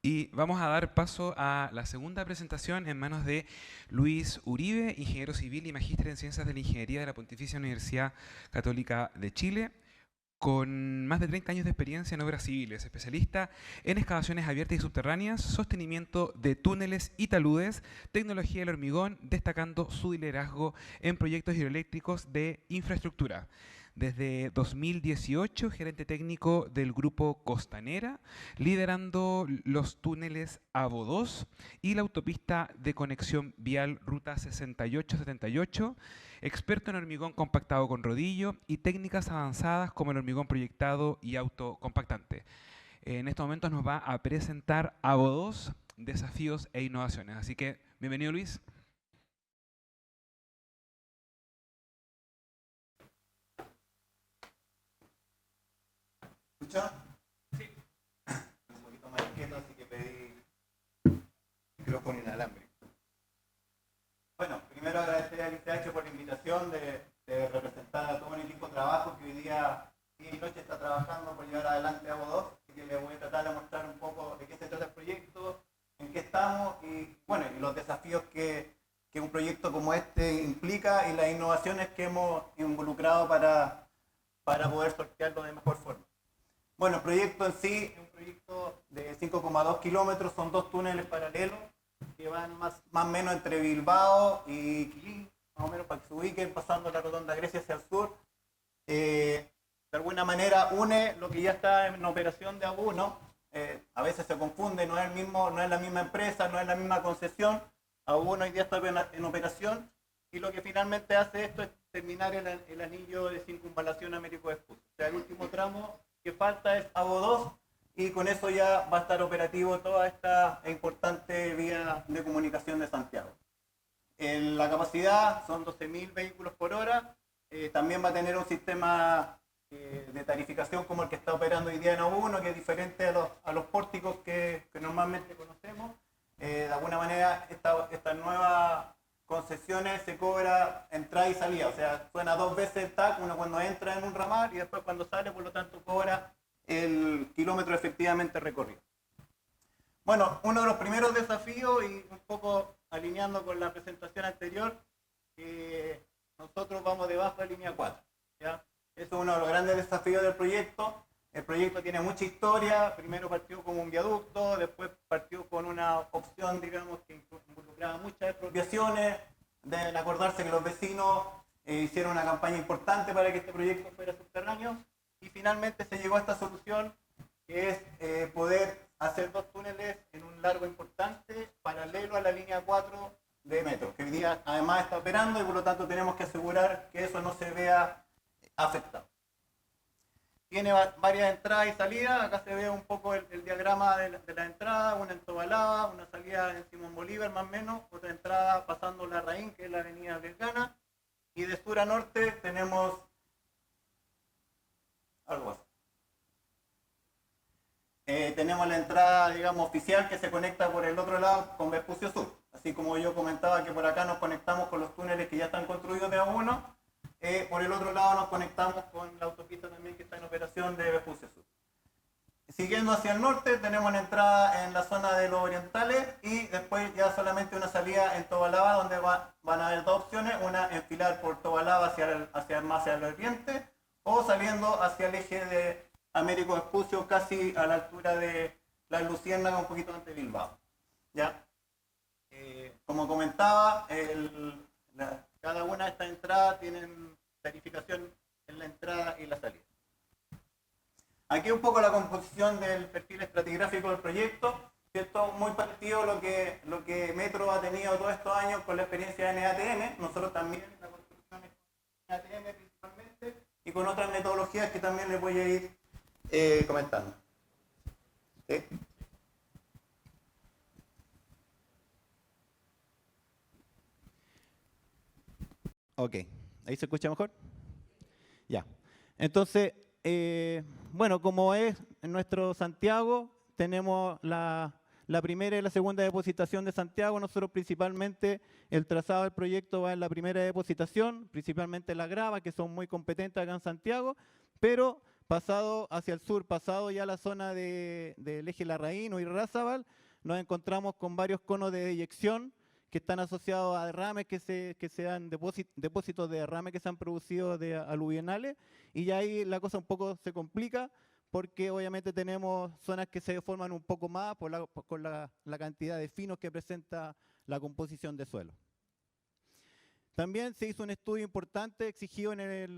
Y vamos a dar paso a la segunda presentación en manos de Luis Uribe, ingeniero civil y magíster en Ciencias de la Ingeniería de la Pontificia Universidad Católica de Chile, con más de 30 años de experiencia en obras civiles, especialista en excavaciones abiertas y subterráneas, sostenimiento de túneles y taludes, tecnología del hormigón, destacando su liderazgo en proyectos hidroeléctricos de infraestructura. Desde 2018, gerente técnico del grupo Costanera, liderando los túneles AVO 2 y la autopista de conexión vial Ruta 6878, experto en hormigón compactado con rodillo y técnicas avanzadas como el hormigón proyectado y autocompactante. En estos momentos nos va a presentar AVO 2, desafíos e innovaciones. Así que, bienvenido Luis. ¿Escucha? Sí. Un poquito más inquieto, así que pedí micrófono inalámbrico. Bueno, primero agradecer al ICH por la invitación de representar a todo un equipo de trabajo que hoy día y noche está trabajando por llevar adelante AVO 2, así que les voy a tratar de mostrar un poco de qué se trata el proyecto, en qué estamos y, bueno, y los desafíos que un proyecto como este implica y las innovaciones que hemos involucrado para poder sortearlo de mejor forma. Bueno, el proyecto en sí es un proyecto de 5,2 kilómetros, son dos túneles paralelos que van más o menos entre Bilbao y Quilín, más o menos para que se ubiquen, pasando la Rotonda Grecia hacia el sur. De alguna manera une lo que ya está en operación de ABU1. A veces se confunde, no es la misma empresa, no es la misma concesión. ABU1 hoy día está en operación y lo que finalmente hace esto es terminar el anillo de circunvalación Américo Vespucio. O sea, el último tramo que falta es AVO 2 y con eso ya va a estar operativo toda esta importante vía de comunicación de Santiago. La capacidad son 12.000 vehículos por hora, también va a tener un sistema de tarificación como el que está operando hoy día en AVO1, que es diferente a los pórticos que normalmente conocemos. De alguna manera esta nueva concesiones se cobra entrada y salida, o sea, suena dos veces el TAC, uno cuando entra en un ramal y después cuando sale, por lo tanto cobra el kilómetro efectivamente recorrido. Bueno, uno de los primeros desafíos y un poco alineando con la presentación anterior, nosotros vamos debajo de línea 4, ¿ya? Eso es uno de los grandes desafíos del proyecto. El proyecto tiene mucha historia, primero partió como un viaducto, después partió con una opción, digamos, que involucraba muchas expropiaciones, deben acordarse que los vecinos hicieron una campaña importante para que este proyecto fuera subterráneo, y finalmente se llegó a esta solución, que es poder hacer dos túneles en un largo importante, paralelo a la línea 4 de metro, que hoy día además está operando y por lo tanto tenemos que asegurar que eso no se vea afectado. Tiene varias entradas y salidas, acá se ve un poco el diagrama de la entrada, una en Tobalaba, una salida en Simón Bolívar más o menos, otra entrada pasando la Raín, que es la avenida Belgrana, y de sur a norte tenemos algo así. Tenemos la entrada, digamos, oficial que se conecta por el otro lado con Vespucio Sur, así como yo comentaba que por acá nos conectamos con los túneles que ya están construidos de A1, por el otro lado nos conectamos con la autopista también que está en operación de Vespucio Sur. Siguiendo hacia el norte tenemos la entrada en la zona de los orientales y después ya solamente una salida en Tobalaba donde van a haber dos opciones, una enfilar por Tobalaba hacia el oriente o saliendo hacia el eje de Américo Vespucio casi a la altura de la Luciérnaga un poquito antes de Bilbao. ¿Ya? Como comentaba, cada una de estas entradas tienen tarificación en la entrada y la salida. Aquí un poco la composición del perfil estratigráfico del proyecto, ¿cierto? Muy parecido a lo que Metro ha tenido todos estos años con la experiencia de NATM, nosotros también la construcción es con NATM principalmente y con otras metodologías que también les voy a ir comentando. ¿Sí? Ok, ¿ahí se escucha mejor? Ya. Entonces, bueno, como es en nuestro Santiago, tenemos la primera y la segunda depositación de Santiago. Nosotros principalmente, el trazado del proyecto va en la primera depositación, principalmente la grava, que son muy competentes acá en Santiago, pero pasado hacia el sur, pasado ya la zona del eje Larraín o Irarrázaval, nos encontramos con varios conos de deyección que están asociados a derrames que se dan, depósitos de derrame que se han producido de aluvionales, y ya ahí la cosa un poco se complica, porque obviamente tenemos zonas que se deforman un poco más con la cantidad de finos que presenta la composición de suelo. También se hizo un estudio importante exigido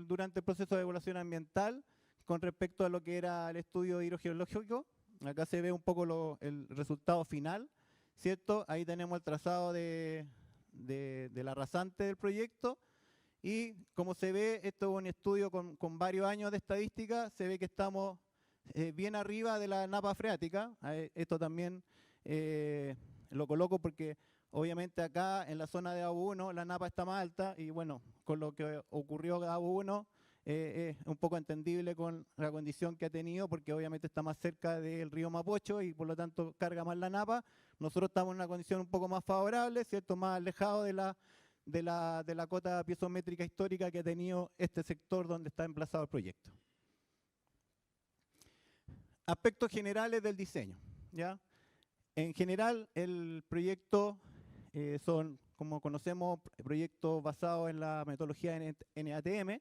durante el proceso de evaluación ambiental con respecto a lo que era el estudio hidrogeológico. Acá se ve un poco el resultado final, ¿cierto? Ahí tenemos el trazado de la rasante del proyecto, y como se ve, esto es un estudio con varios años de estadística, se ve que estamos bien arriba de la napa freática. Esto también lo coloco porque obviamente acá en la zona de AU1 la napa está más alta, y bueno, con lo que ocurrió en AU1 es un poco entendible con la condición que ha tenido, porque obviamente está más cerca del río Mapocho y por lo tanto carga más la napa. Nosotros estamos en una condición un poco más favorable, ¿cierto? Más alejado de la cota piezométrica histórica que ha tenido este sector donde está emplazado el proyecto. Aspectos generales del diseño, ¿ya? En general, el proyecto son, como conocemos, proyectos basados en la metodología NATM,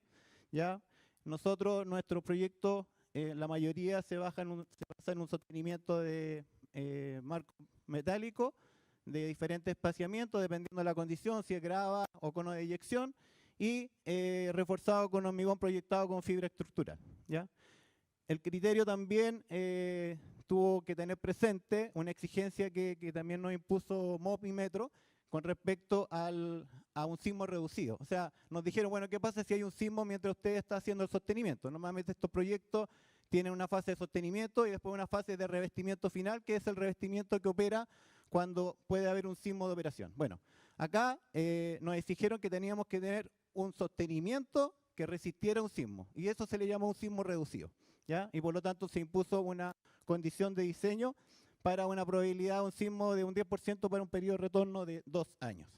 ¿ya? Nuestro proyecto, la mayoría se basa en un sostenimiento de marco metálico de diferentes espaciamientos, dependiendo de la condición, si es grava o cono de eyección, y reforzado con hormigón proyectado con fibra estructural, ¿ya? El criterio también tuvo que tener presente una exigencia que también nos impuso MOP y Metro con respecto a un sismo reducido. O sea, nos dijeron, bueno, ¿qué pasa si hay un sismo mientras usted está haciendo el sostenimiento? Normalmente estos proyectos tienen una fase de sostenimiento y después una fase de revestimiento final, que es el revestimiento que opera cuando puede haber un sismo de operación. Bueno, acá nos exigieron que teníamos que tener un sostenimiento que resistiera un sismo, y eso se le llama un sismo reducido, ¿ya? Y por lo tanto se impuso una condición de diseño para una probabilidad de un sismo de un 10% para un periodo de retorno de 2 años.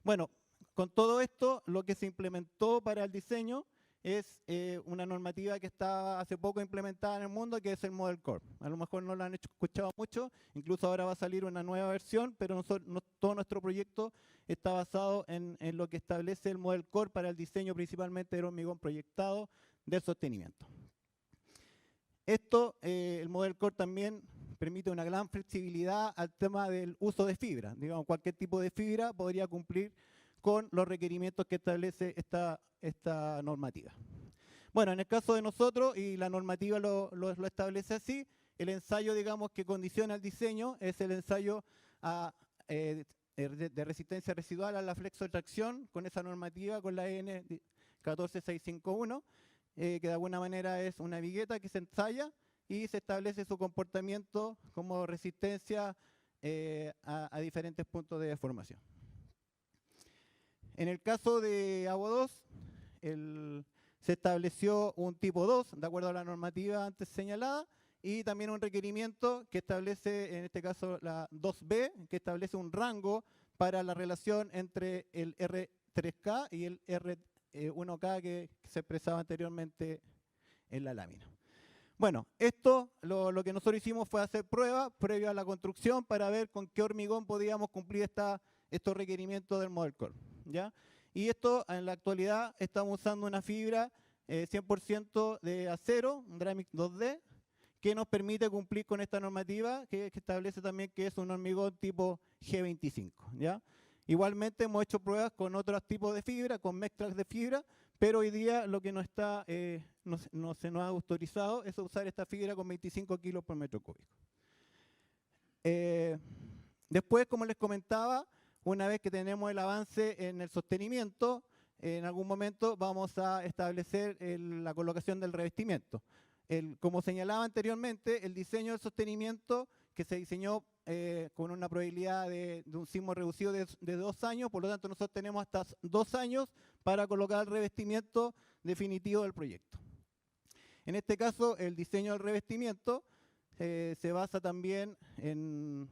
Bueno, con todo esto, lo que se implementó para el diseño es una normativa que está hace poco implementada en el mundo, que es el Model Core. A lo mejor no la han escuchado mucho, incluso ahora va a salir una nueva versión, pero todo nuestro proyecto está basado en lo que establece el Model Core para el diseño principalmente del hormigón proyectado del sostenimiento. El Model Core también permite una gran flexibilidad al tema del uso de fibra. Digamos, cualquier tipo de fibra podría cumplir con los requerimientos que establece esta normativa. Bueno, en el caso de nosotros, y la normativa lo establece así, el ensayo, digamos, que condiciona el diseño es el ensayo de resistencia residual a la flexotracción, con esa normativa, con la EN 14651, que de alguna manera es una vigueta que se ensaya y se establece su comportamiento como resistencia a diferentes puntos de deformación. En el caso de ABO2, se estableció un tipo 2, de acuerdo a la normativa antes señalada, y también un requerimiento que establece, en este caso la 2B, que establece un rango para la relación entre el R3K y el R1K que se expresaba anteriormente en la lámina. Bueno, lo que nosotros hicimos fue hacer pruebas previo a la construcción para ver con qué hormigón podíamos cumplir estos requerimientos del Model Core, ¿ya? Y en la actualidad estamos usando una fibra 100% de acero, un Dramix 2D, que nos permite cumplir con esta normativa que establece también que es un hormigón tipo G25, ¿ya? Igualmente hemos hecho pruebas con otros tipos de fibra, con mezclas de fibra, pero hoy día lo que no se nos ha autorizado es usar esta fibra con 25 kilos por metro cúbico. Después, como les comentaba, una vez que tenemos el avance en el sostenimiento, en algún momento vamos a establecer la colocación del revestimiento. Como señalaba anteriormente, el diseño del sostenimiento que se diseñó con una probabilidad de un sismo reducido de 2 años, por lo tanto nosotros tenemos hasta 2 años para colocar el revestimiento definitivo del proyecto. En este caso, el diseño del revestimiento se basa también en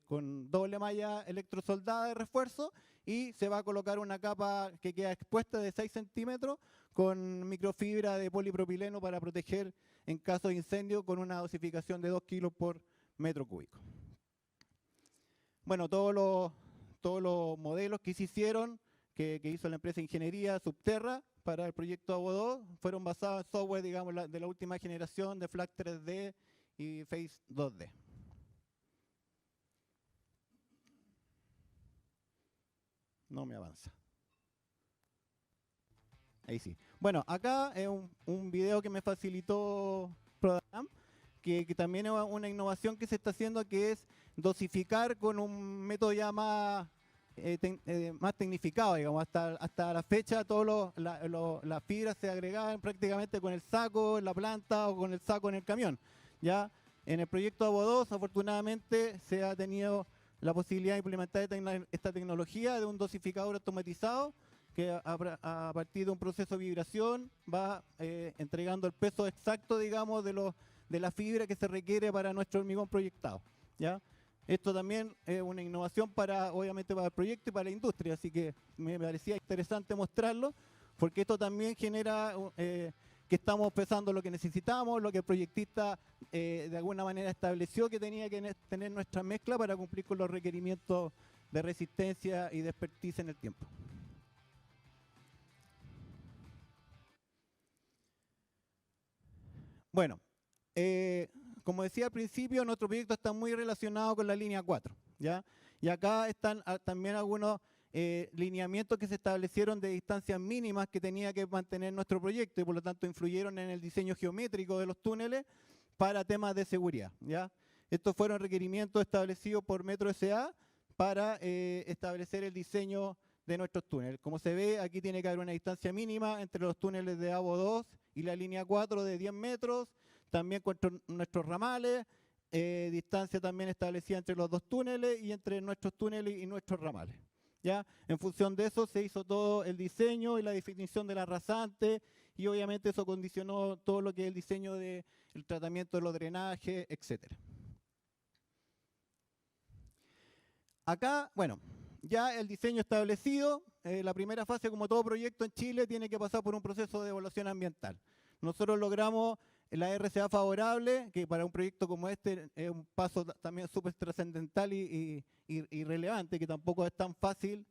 con doble malla electrosoldada de refuerzo, y se va a colocar una capa que queda expuesta de 6 centímetros con microfibra de polipropileno para proteger en caso de incendio, con una dosificación de 2 kilos por metro cúbico. Bueno, todos los modelos que se hicieron, que hizo la empresa de ingeniería Subterra para el proyecto ABO 2, fueron basados en software, digamos, de la última generación de Flash 3D y Face 2D. No me avanza. Ahí sí. Bueno, acá es un video que me facilitó Prodam, que también es una innovación que se está haciendo, que es dosificar con un método ya más tecnificado, digamos. Hasta la fecha todas las fibras se agregaban prácticamente con el saco en la planta o con el saco en el camión. Ya en el proyecto ABO 2, afortunadamente, se ha tenido la posibilidad de implementar esta tecnología de un dosificador automatizado que a partir de un proceso de vibración va entregando el peso exacto, digamos, de la fibra que se requiere para nuestro hormigón proyectado, ¿ya? Esto también es una innovación obviamente para el proyecto y para la industria, así que me parecía interesante mostrarlo, porque esto también genera que estamos pesando lo que necesitamos, lo que el proyectista de alguna manera estableció que tenía que tener nuestra mezcla para cumplir con los requerimientos de resistencia y de expertise en el tiempo. Bueno, como decía al principio, nuestro proyecto está muy relacionado con la línea 4, ¿ya? Y acá están también algunos lineamientos que se establecieron de distancias mínimas que tenía que mantener nuestro proyecto y por lo tanto influyeron en el diseño geométrico de los túneles para temas de seguridad, ¿ya? Estos fueron requerimientos establecidos por Metro S.A. para establecer el diseño de nuestros túneles. Como se ve, aquí tiene que haber una distancia mínima entre los túneles de ABO 2 y la línea 4 de 10 metros, también con nuestros ramales, distancia también establecida entre los dos túneles y entre nuestros túneles y nuestros ramales. ¿Ya? En función de eso se hizo todo el diseño y la definición de la rasante, y obviamente eso condicionó todo lo que es el diseño del tratamiento de los drenajes, etc. Acá, bueno, ya el diseño establecido, la primera fase, como todo proyecto en Chile, tiene que pasar por un proceso de evaluación ambiental. Nosotros logramos la RCA favorable, que para un proyecto como este es un paso también súper trascendental y relevante, que tampoco es tan fácil,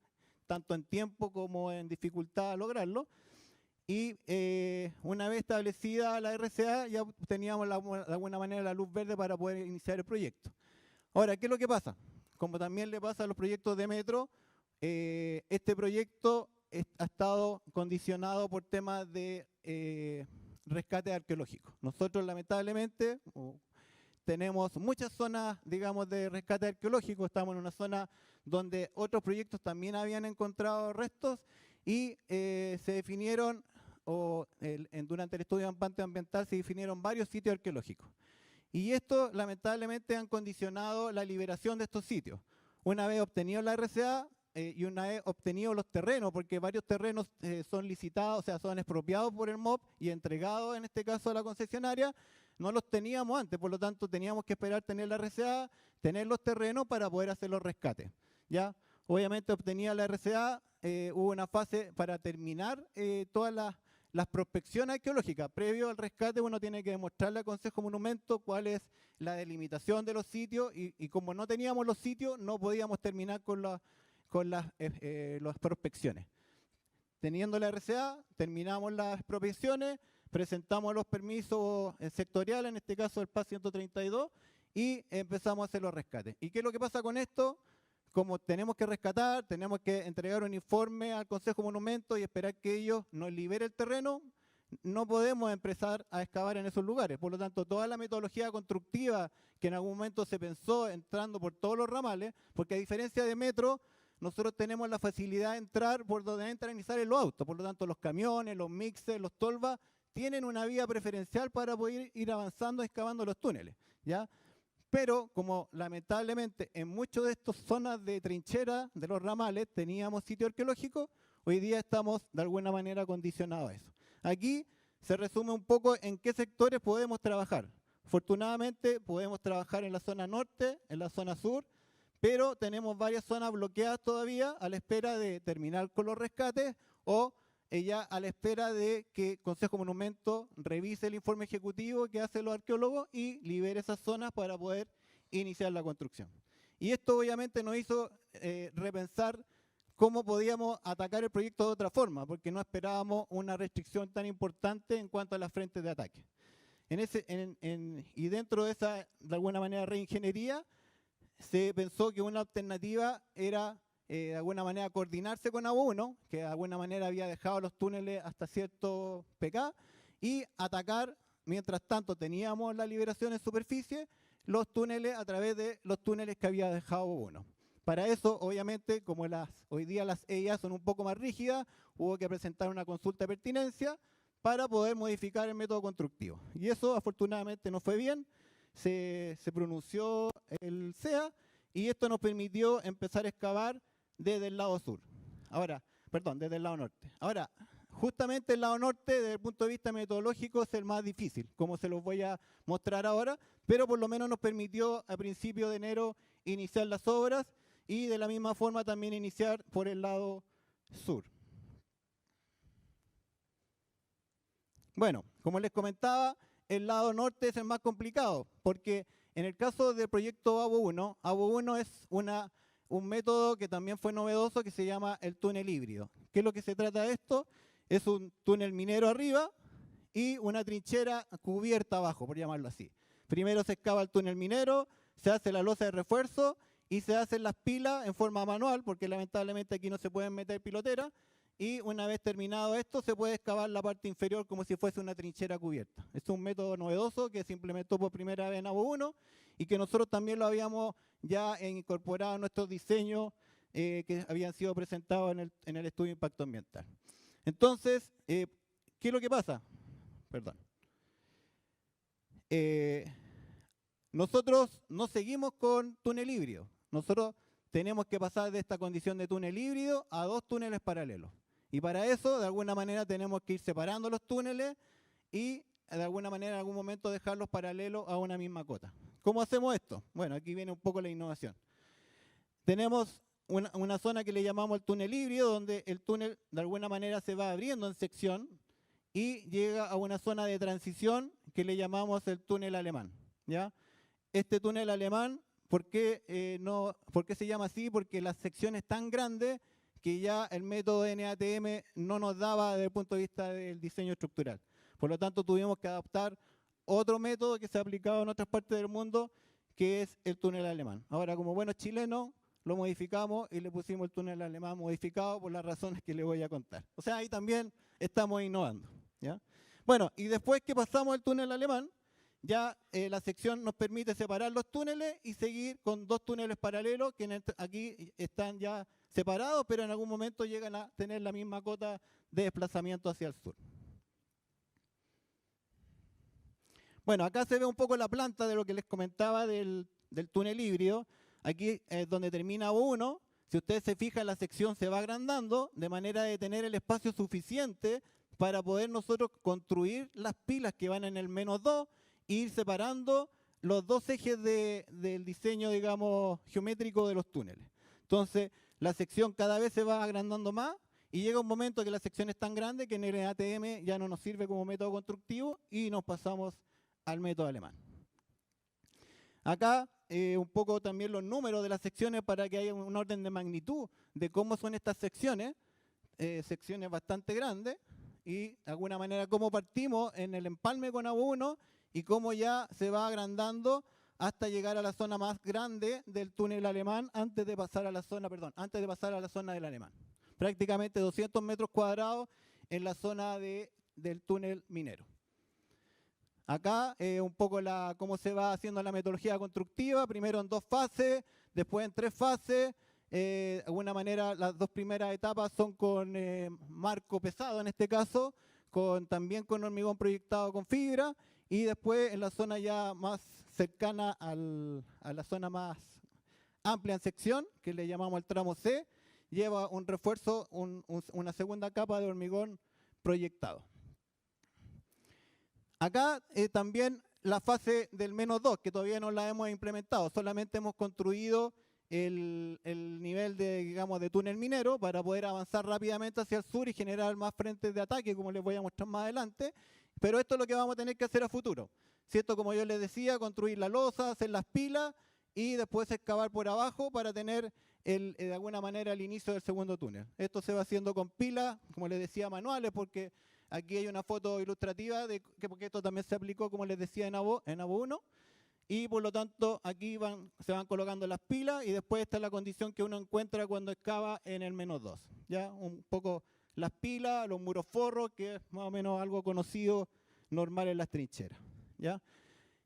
tanto en tiempo como en dificultad, lograrlo. Y una vez establecida la RCA, ya teníamos de alguna manera la luz verde para poder iniciar el proyecto. Ahora, ¿qué es lo que pasa? Como también le pasa a los proyectos de metro, este proyecto ha estado condicionado por temas de rescate arqueológico. Nosotros lamentablemente tenemos muchas zonas, digamos, de rescate arqueológico. Estamos en una zona donde otros proyectos también habían encontrado restos y se definieron, durante el estudio de impacto ambiental se definieron varios sitios arqueológicos. Y esto lamentablemente han condicionado la liberación de estos sitios. Una vez obtenido la RCA y una vez obtenidos los terrenos, porque varios terrenos son licitados, o sea, son expropiados por el MOP y entregados en este caso a la concesionaria, no los teníamos antes, por lo tanto teníamos que esperar tener la RCA, tener los terrenos para poder hacer los rescates, ¿ya? Obviamente obtenía la RCA, hubo una fase para terminar todas las prospecciones arqueológicas. Previo al rescate uno tiene que demostrarle al Consejo Monumento cuál es la delimitación de los sitios y como no teníamos los sitios no podíamos terminar con las prospecciones. Teniendo la RCA, terminamos las expropiaciones, presentamos los permisos sectoriales, en este caso el PAS 132, y empezamos a hacer los rescates. ¿Y qué es lo que pasa con esto? Como tenemos que rescatar, tenemos que entregar un informe al Consejo Monumento y esperar que ellos nos liberen el terreno, no podemos empezar a excavar en esos lugares. Por lo tanto, toda la metodología constructiva que en algún momento se pensó entrando por todos los ramales, porque a diferencia de metro, nosotros tenemos la facilidad de entrar por donde entran y salen los autos. Por lo tanto, los camiones, los mixers, los tolvas, tienen una vía preferencial para poder ir avanzando, excavando los túneles, ¿ya? Pero como lamentablemente en muchas de estas zonas de trinchera de los ramales teníamos sitio arqueológico, hoy día estamos de alguna manera condicionados a eso. Aquí se resume un poco en qué sectores podemos trabajar. Afortunadamente podemos trabajar en la zona norte, en la zona sur, pero tenemos varias zonas bloqueadas todavía a la espera de terminar con los rescates o ya a la espera de que Consejo Monumento revise el informe ejecutivo que hacen los arqueólogos y libere esas zonas para poder iniciar la construcción. Y esto obviamente nos hizo repensar cómo podíamos atacar el proyecto de otra forma, porque no esperábamos una restricción tan importante en cuanto a las frentes de ataque. Y dentro de esa, de alguna manera, reingeniería, se pensó que una alternativa era, de alguna manera, coordinarse con ABO1, que de alguna manera había dejado los túneles hasta cierto PK, y atacar, mientras tanto teníamos la liberación en superficie, los túneles a través de los túneles que había dejado ABO1. Para eso, obviamente, como hoy día las EIA son un poco más rígidas, hubo que presentar una consulta de pertinencia para poder modificar el método constructivo. Y eso, afortunadamente, no fue bien. Se pronunció el CEA y esto nos permitió empezar a excavar desde el lado sur. Ahora, perdón, desde el lado norte. Ahora, justamente el lado norte, desde el punto de vista metodológico, es el más difícil, como se los voy a mostrar ahora, pero por lo menos nos permitió a principios de enero iniciar las obras y de la misma forma también iniciar por el lado sur. Bueno, como les comentaba, el lado norte es el más complicado, porque en el caso del proyecto ABO1 es un método que también fue novedoso que se llama el túnel híbrido. ¿Qué es lo que se trata de esto? Es un túnel minero arriba y una trinchera cubierta abajo, por llamarlo así. Primero se excava el túnel minero, se hace la losa de refuerzo y se hacen las pilas en forma manual, porque lamentablemente aquí no se pueden meter piloteras, y una vez terminado esto se puede excavar la parte inferior como si fuese una trinchera cubierta. Es un método novedoso que se implementó por primera vez en ABO1 y que nosotros también lo habíamos ya incorporado a nuestros diseños que habían sido presentados en el estudio de impacto ambiental. Entonces, ¿qué es lo que pasa? Perdón. Nosotros no seguimos con túnel híbrido. Nosotros tenemos que pasar de esta condición de túnel híbrido a 2 túneles paralelos. Y para eso, de alguna manera, tenemos que ir separando los túneles y, de alguna manera, en algún momento, dejarlos paralelos a una misma cota. ¿Cómo hacemos esto? Bueno, aquí viene un poco la innovación. Tenemos una zona que le llamamos el túnel híbrido, donde el túnel, de alguna manera, se va abriendo en sección y llega a una zona de transición que le llamamos el túnel alemán, ¿ya? Este túnel alemán, ¿por qué se llama así? Porque la sección es tan grande que ya el método NATM no nos daba desde el punto de vista del diseño estructural. Por lo tanto, tuvimos que adaptar otro método que se ha aplicado en otras partes del mundo, que es el túnel alemán. Ahora, como buenos chilenos, lo modificamos y le pusimos el túnel alemán modificado por las razones que le voy a contar. O sea, ahí también estamos innovando, ¿ya? Bueno, y después que pasamos el túnel alemán, ya la sección nos permite separar los túneles y seguir con 2 túneles paralelos que aquí están ya separados, pero en algún momento llegan a tener la misma cota de desplazamiento hacia el sur. Bueno, acá se ve un poco la planta de lo que les comentaba del túnel híbrido. Aquí es donde termina ABO1. Si ustedes se fijan, la sección se va agrandando de manera de tener el espacio suficiente para poder nosotros construir las pilas que van en el -2 e ir separando los 2 ejes del diseño, digamos, geométrico de los túneles. Entonces, la sección cada vez se va agrandando más y llega un momento que la sección es tan grande que en el ATM ya no nos sirve como método constructivo y nos pasamos al método alemán. Acá un poco también los números de las secciones para que haya un orden de magnitud de cómo son estas secciones, secciones bastante grandes y de alguna manera cómo partimos en el empalme con ABO1 y cómo ya se va agrandando hasta llegar a la zona más grande del túnel alemán antes de pasar a la zona del alemán. Prácticamente 200 metros cuadrados en la zona del túnel minero. Acá un poco cómo se va haciendo la metodología constructiva, primero en 2 fases, después en 3 fases. De alguna manera las 2 primeras etapas son con marco pesado en este caso, también con hormigón proyectado con fibra, y después en la zona ya más cercana a la zona más amplia en sección, que le llamamos el tramo C, lleva un refuerzo, una segunda capa de hormigón proyectado. Acá también la fase del -2, que todavía no la hemos implementado, solamente hemos construido el nivel de, digamos, de túnel minero para poder avanzar rápidamente hacia el sur y generar más frentes de ataque, como les voy a mostrar más adelante. Pero esto es lo que vamos a tener que hacer a futuro. ¿Cierto? Como yo les decía, construir la losa, hacer las pilas y después excavar por abajo para tener de alguna manera el inicio del segundo túnel. Esto se va haciendo con pilas, como les decía, manuales, porque aquí hay una foto ilustrativa porque esto también se aplicó, como les decía, en ABO 1. Y por lo tanto aquí se van colocando las pilas y después esta es la condición que uno encuentra cuando excava en el -2. ¿Ya? Un poco las pilas, los muros forros, que es más o menos algo conocido normal en las trincheras. ¿Ya?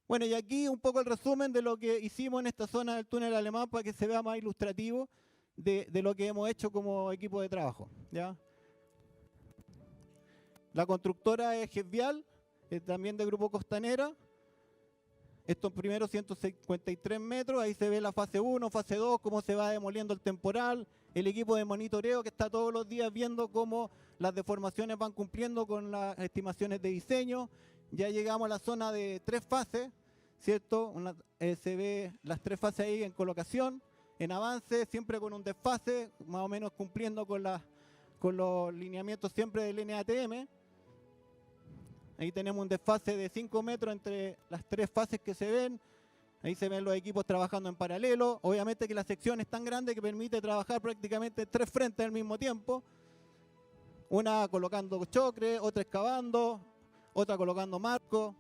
Bueno, y aquí un poco el resumen de lo que hicimos en esta zona del túnel alemán para que se vea más ilustrativo de lo que hemos hecho como equipo de trabajo. ¿Ya? La constructora es Gesvial, también del Grupo Costanera. Estos primeros 153 metros, ahí se ve la fase 1, fase 2, cómo se va demoliendo el temporal, el equipo de monitoreo que está todos los días viendo cómo las deformaciones van cumpliendo con las estimaciones de diseño. Ya llegamos a la zona de 3 fases, ¿cierto? Se ve las 3 fases ahí en colocación, en avance, siempre con un desfase, más o menos cumpliendo con los lineamientos siempre del NATM. Ahí tenemos un desfase de 5 metros entre las 3 fases que se ven. Ahí se ven los equipos trabajando en paralelo. Obviamente que la sección es tan grande que permite trabajar prácticamente 3 frentes al mismo tiempo. Una colocando chocre, otra excavando, otra colocando marco.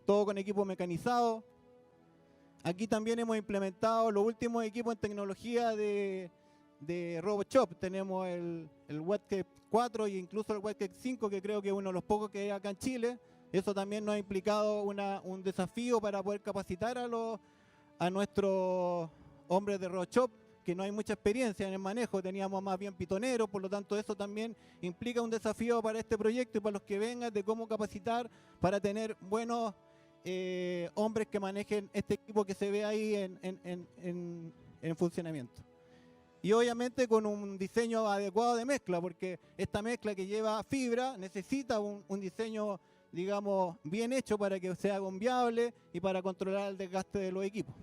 Todo con equipo mecanizado. Aquí también hemos implementado los últimos equipos en tecnología de RoboShop. Tenemos el WebCap 4 e incluso el WebCap 5, que creo que es uno de los pocos que hay acá en Chile. Eso también nos ha implicado un desafío para poder capacitar a nuestros hombres de RoboShop, que no hay mucha experiencia en el manejo, teníamos más bien pitoneros, por lo tanto eso también implica un desafío para este proyecto y para los que vengan de cómo capacitar para tener buenos hombres que manejen este equipo que se ve ahí en funcionamiento. Y obviamente con un diseño adecuado de mezcla, porque esta mezcla que lleva fibra necesita un diseño, digamos, bien hecho para que sea confiable y para controlar el desgaste de los equipos.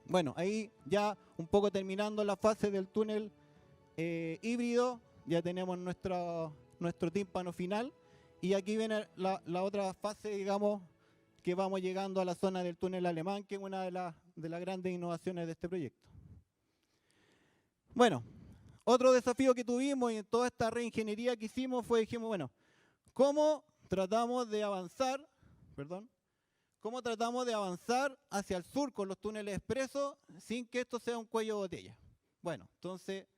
Bueno, ahí ya un poco terminando la fase del túnel híbrido, ya tenemos nuestro tímpano final. Y aquí viene la otra fase, digamos, que vamos llegando a la zona del túnel alemán, que es una de las grandes innovaciones de este proyecto. Bueno, otro desafío que tuvimos y en toda esta reingeniería que hicimos dijimos, bueno, ¿cómo tratamos de avanzar hacia el sur con los túneles expresos sin que esto sea un cuello de botella? Bueno, entonces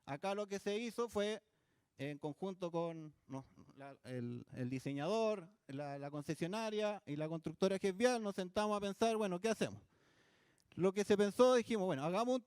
acá lo que se hizo fue, en conjunto con el diseñador, la concesionaria y la constructora Gesvial, nos sentamos a pensar, bueno, ¿qué hacemos? Lo que se pensó, dijimos, bueno, hagamos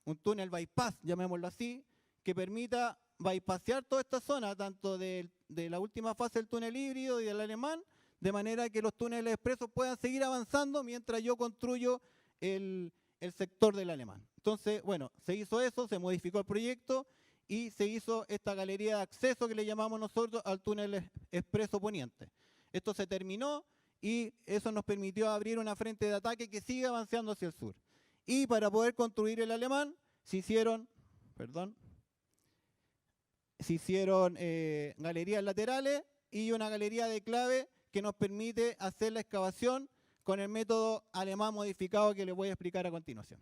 un túnel bypass, llamémoslo así, que permita bypassear toda esta zona, tanto de la última fase del túnel híbrido y del alemán, de manera que los túneles expresos puedan seguir avanzando mientras yo construyo el sector del alemán. Entonces, bueno, se hizo eso, se modificó el proyecto y se hizo esta galería de acceso que le llamamos nosotros al túnel expreso poniente. Esto se terminó y eso nos permitió abrir una frente de ataque que sigue avanzando hacia el sur. Y para poder construir el alemán se hicieron galerías laterales y una galería de clave que nos permite hacer la excavación con el método alemán modificado que les voy a explicar a continuación.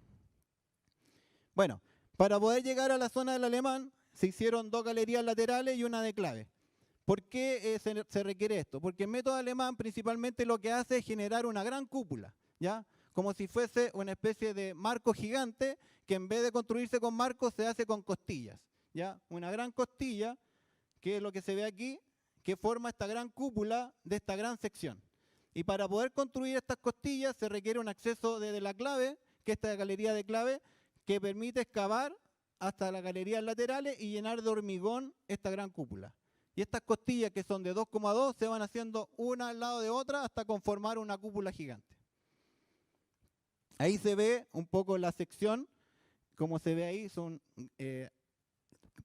Bueno, para poder llegar a la zona del alemán se hicieron 2 galerías laterales y una de clave. ¿Por qué se requiere esto? Porque el método alemán principalmente lo que hace es generar una gran cúpula, ¿ya? Como si fuese una especie de marco gigante que en vez de construirse con marcos se hace con costillas, ¿ya? Una gran costilla, que es lo que se ve aquí, que forma esta gran cúpula de esta gran sección. Y para poder construir estas costillas se requiere un acceso desde la clave, que es esta galería de clave, que permite excavar hasta las galerías laterales y llenar de hormigón esta gran cúpula. Y estas costillas, que son de 2,2, se van haciendo una al lado de otra hasta conformar una cúpula gigante. Ahí se ve un poco la sección, como se ve ahí, son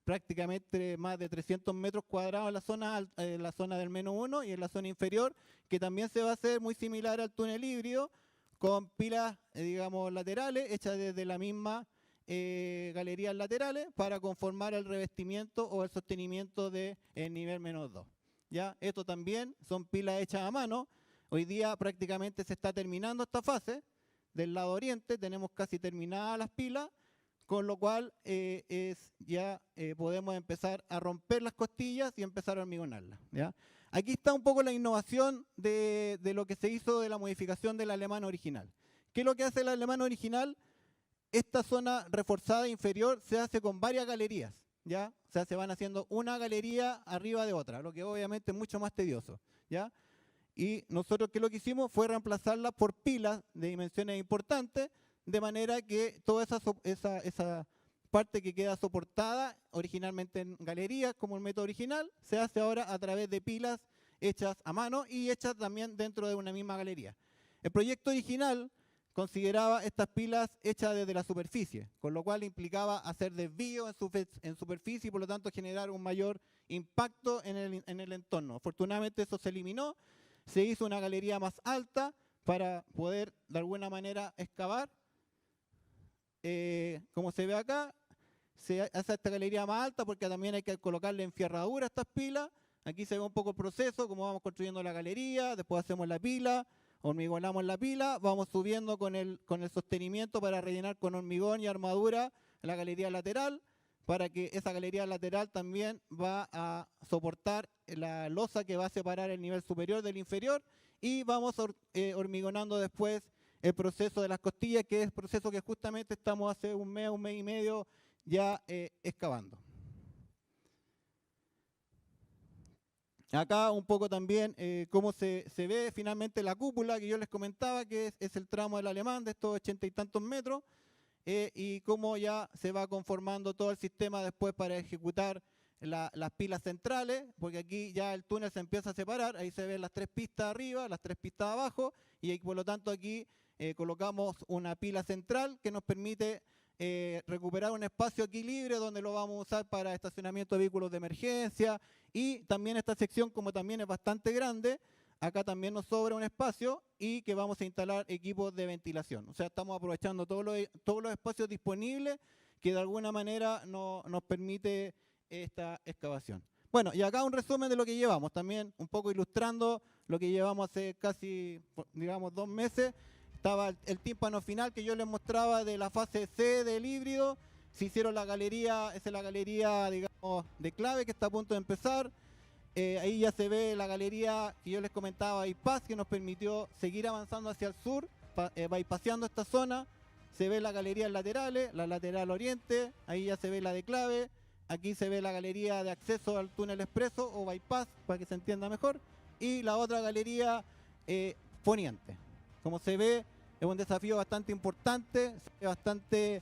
prácticamente más de 300 metros cuadrados en la zona del menos 1 y en la zona inferior, que también se va a hacer muy similar al túnel híbrido, con pilas, digamos, laterales, hechas desde la misma galerías laterales para conformar el revestimiento o el sostenimiento del nivel menos 2. ¿Ya? Esto también son pilas hechas a mano. Hoy día prácticamente se está terminando esta fase. Del lado oriente tenemos casi terminadas las pilas, con lo cual podemos empezar a romper las costillas y empezar a hormigonarlas. ¿Ya? Aquí está un poco la innovación de lo que se hizo de la modificación del alemán original. ¿Qué es lo que hace el alemán original? Esta zona reforzada inferior se hace con varias galerías, ¿ya? O sea, se van haciendo una galería arriba de otra, lo que obviamente es mucho más tedioso, ¿ya? Y nosotros, ¿qué es lo que hicimos? Fue reemplazarla por pilas de dimensiones importantes, de manera que toda esa parte que queda soportada originalmente en galerías, como el método original, se hace ahora a través de pilas hechas a mano y hechas también dentro de una misma galería. El proyecto original consideraba estas pilas hechas desde la superficie, con lo cual implicaba hacer desvío en superficie y por lo tanto generar un mayor impacto en el entorno. Afortunadamente eso se eliminó, se hizo una galería más alta para poder de alguna manera excavar. Como se ve acá, se hace esta galería más alta porque también hay que colocarle enfierradura a estas pilas. Aquí se ve un poco el proceso, cómo vamos construyendo la galería, después hacemos la pila, hormigonamos la pila, vamos subiendo con el sostenimiento para rellenar con hormigón y armadura la galería lateral, para que esa galería lateral también va a soportar la losa que va a separar el nivel superior del inferior, y vamos hormigonando después el proceso de las costillas, que es el proceso que justamente estamos hace un mes y medio ya excavando. Acá un poco también cómo se ve finalmente la cúpula que yo les comentaba, que es el tramo del alemán de estos 80 y tantos metros, y cómo ya se va conformando todo el sistema después para ejecutar las pilas centrales, porque aquí ya el túnel se empieza a separar, ahí se ven las 3 pistas arriba, las 3 pistas abajo, y por lo tanto aquí colocamos una pila central que nos permite recuperar un espacio aquí libre donde lo vamos a usar para estacionamiento de vehículos de emergencia, y también esta sección, como también es bastante grande, acá también nos sobra un espacio y que vamos a instalar equipos de ventilación. O sea, estamos aprovechando todos los espacios disponibles que de alguna manera nos permite esta excavación. Bueno, y acá un resumen de lo que llevamos, también un poco ilustrando lo que llevamos hace casi, digamos, 2 meses. Estaba el tímpano final que yo les mostraba de la fase C del híbrido. Se hicieron la galería, esa es la galería, digamos, de clave que está a punto de empezar. Ahí ya se ve la galería que yo les comentaba, bypass, que nos permitió seguir avanzando hacia el sur, bypaseando esta zona. Se ve la galería laterales, la lateral oriente, ahí ya se ve la de clave. Aquí se ve la galería de acceso al túnel expreso o bypass, para que se entienda mejor. Y la otra galería poniente. Como se ve, es un desafío bastante importante, se ve bastante,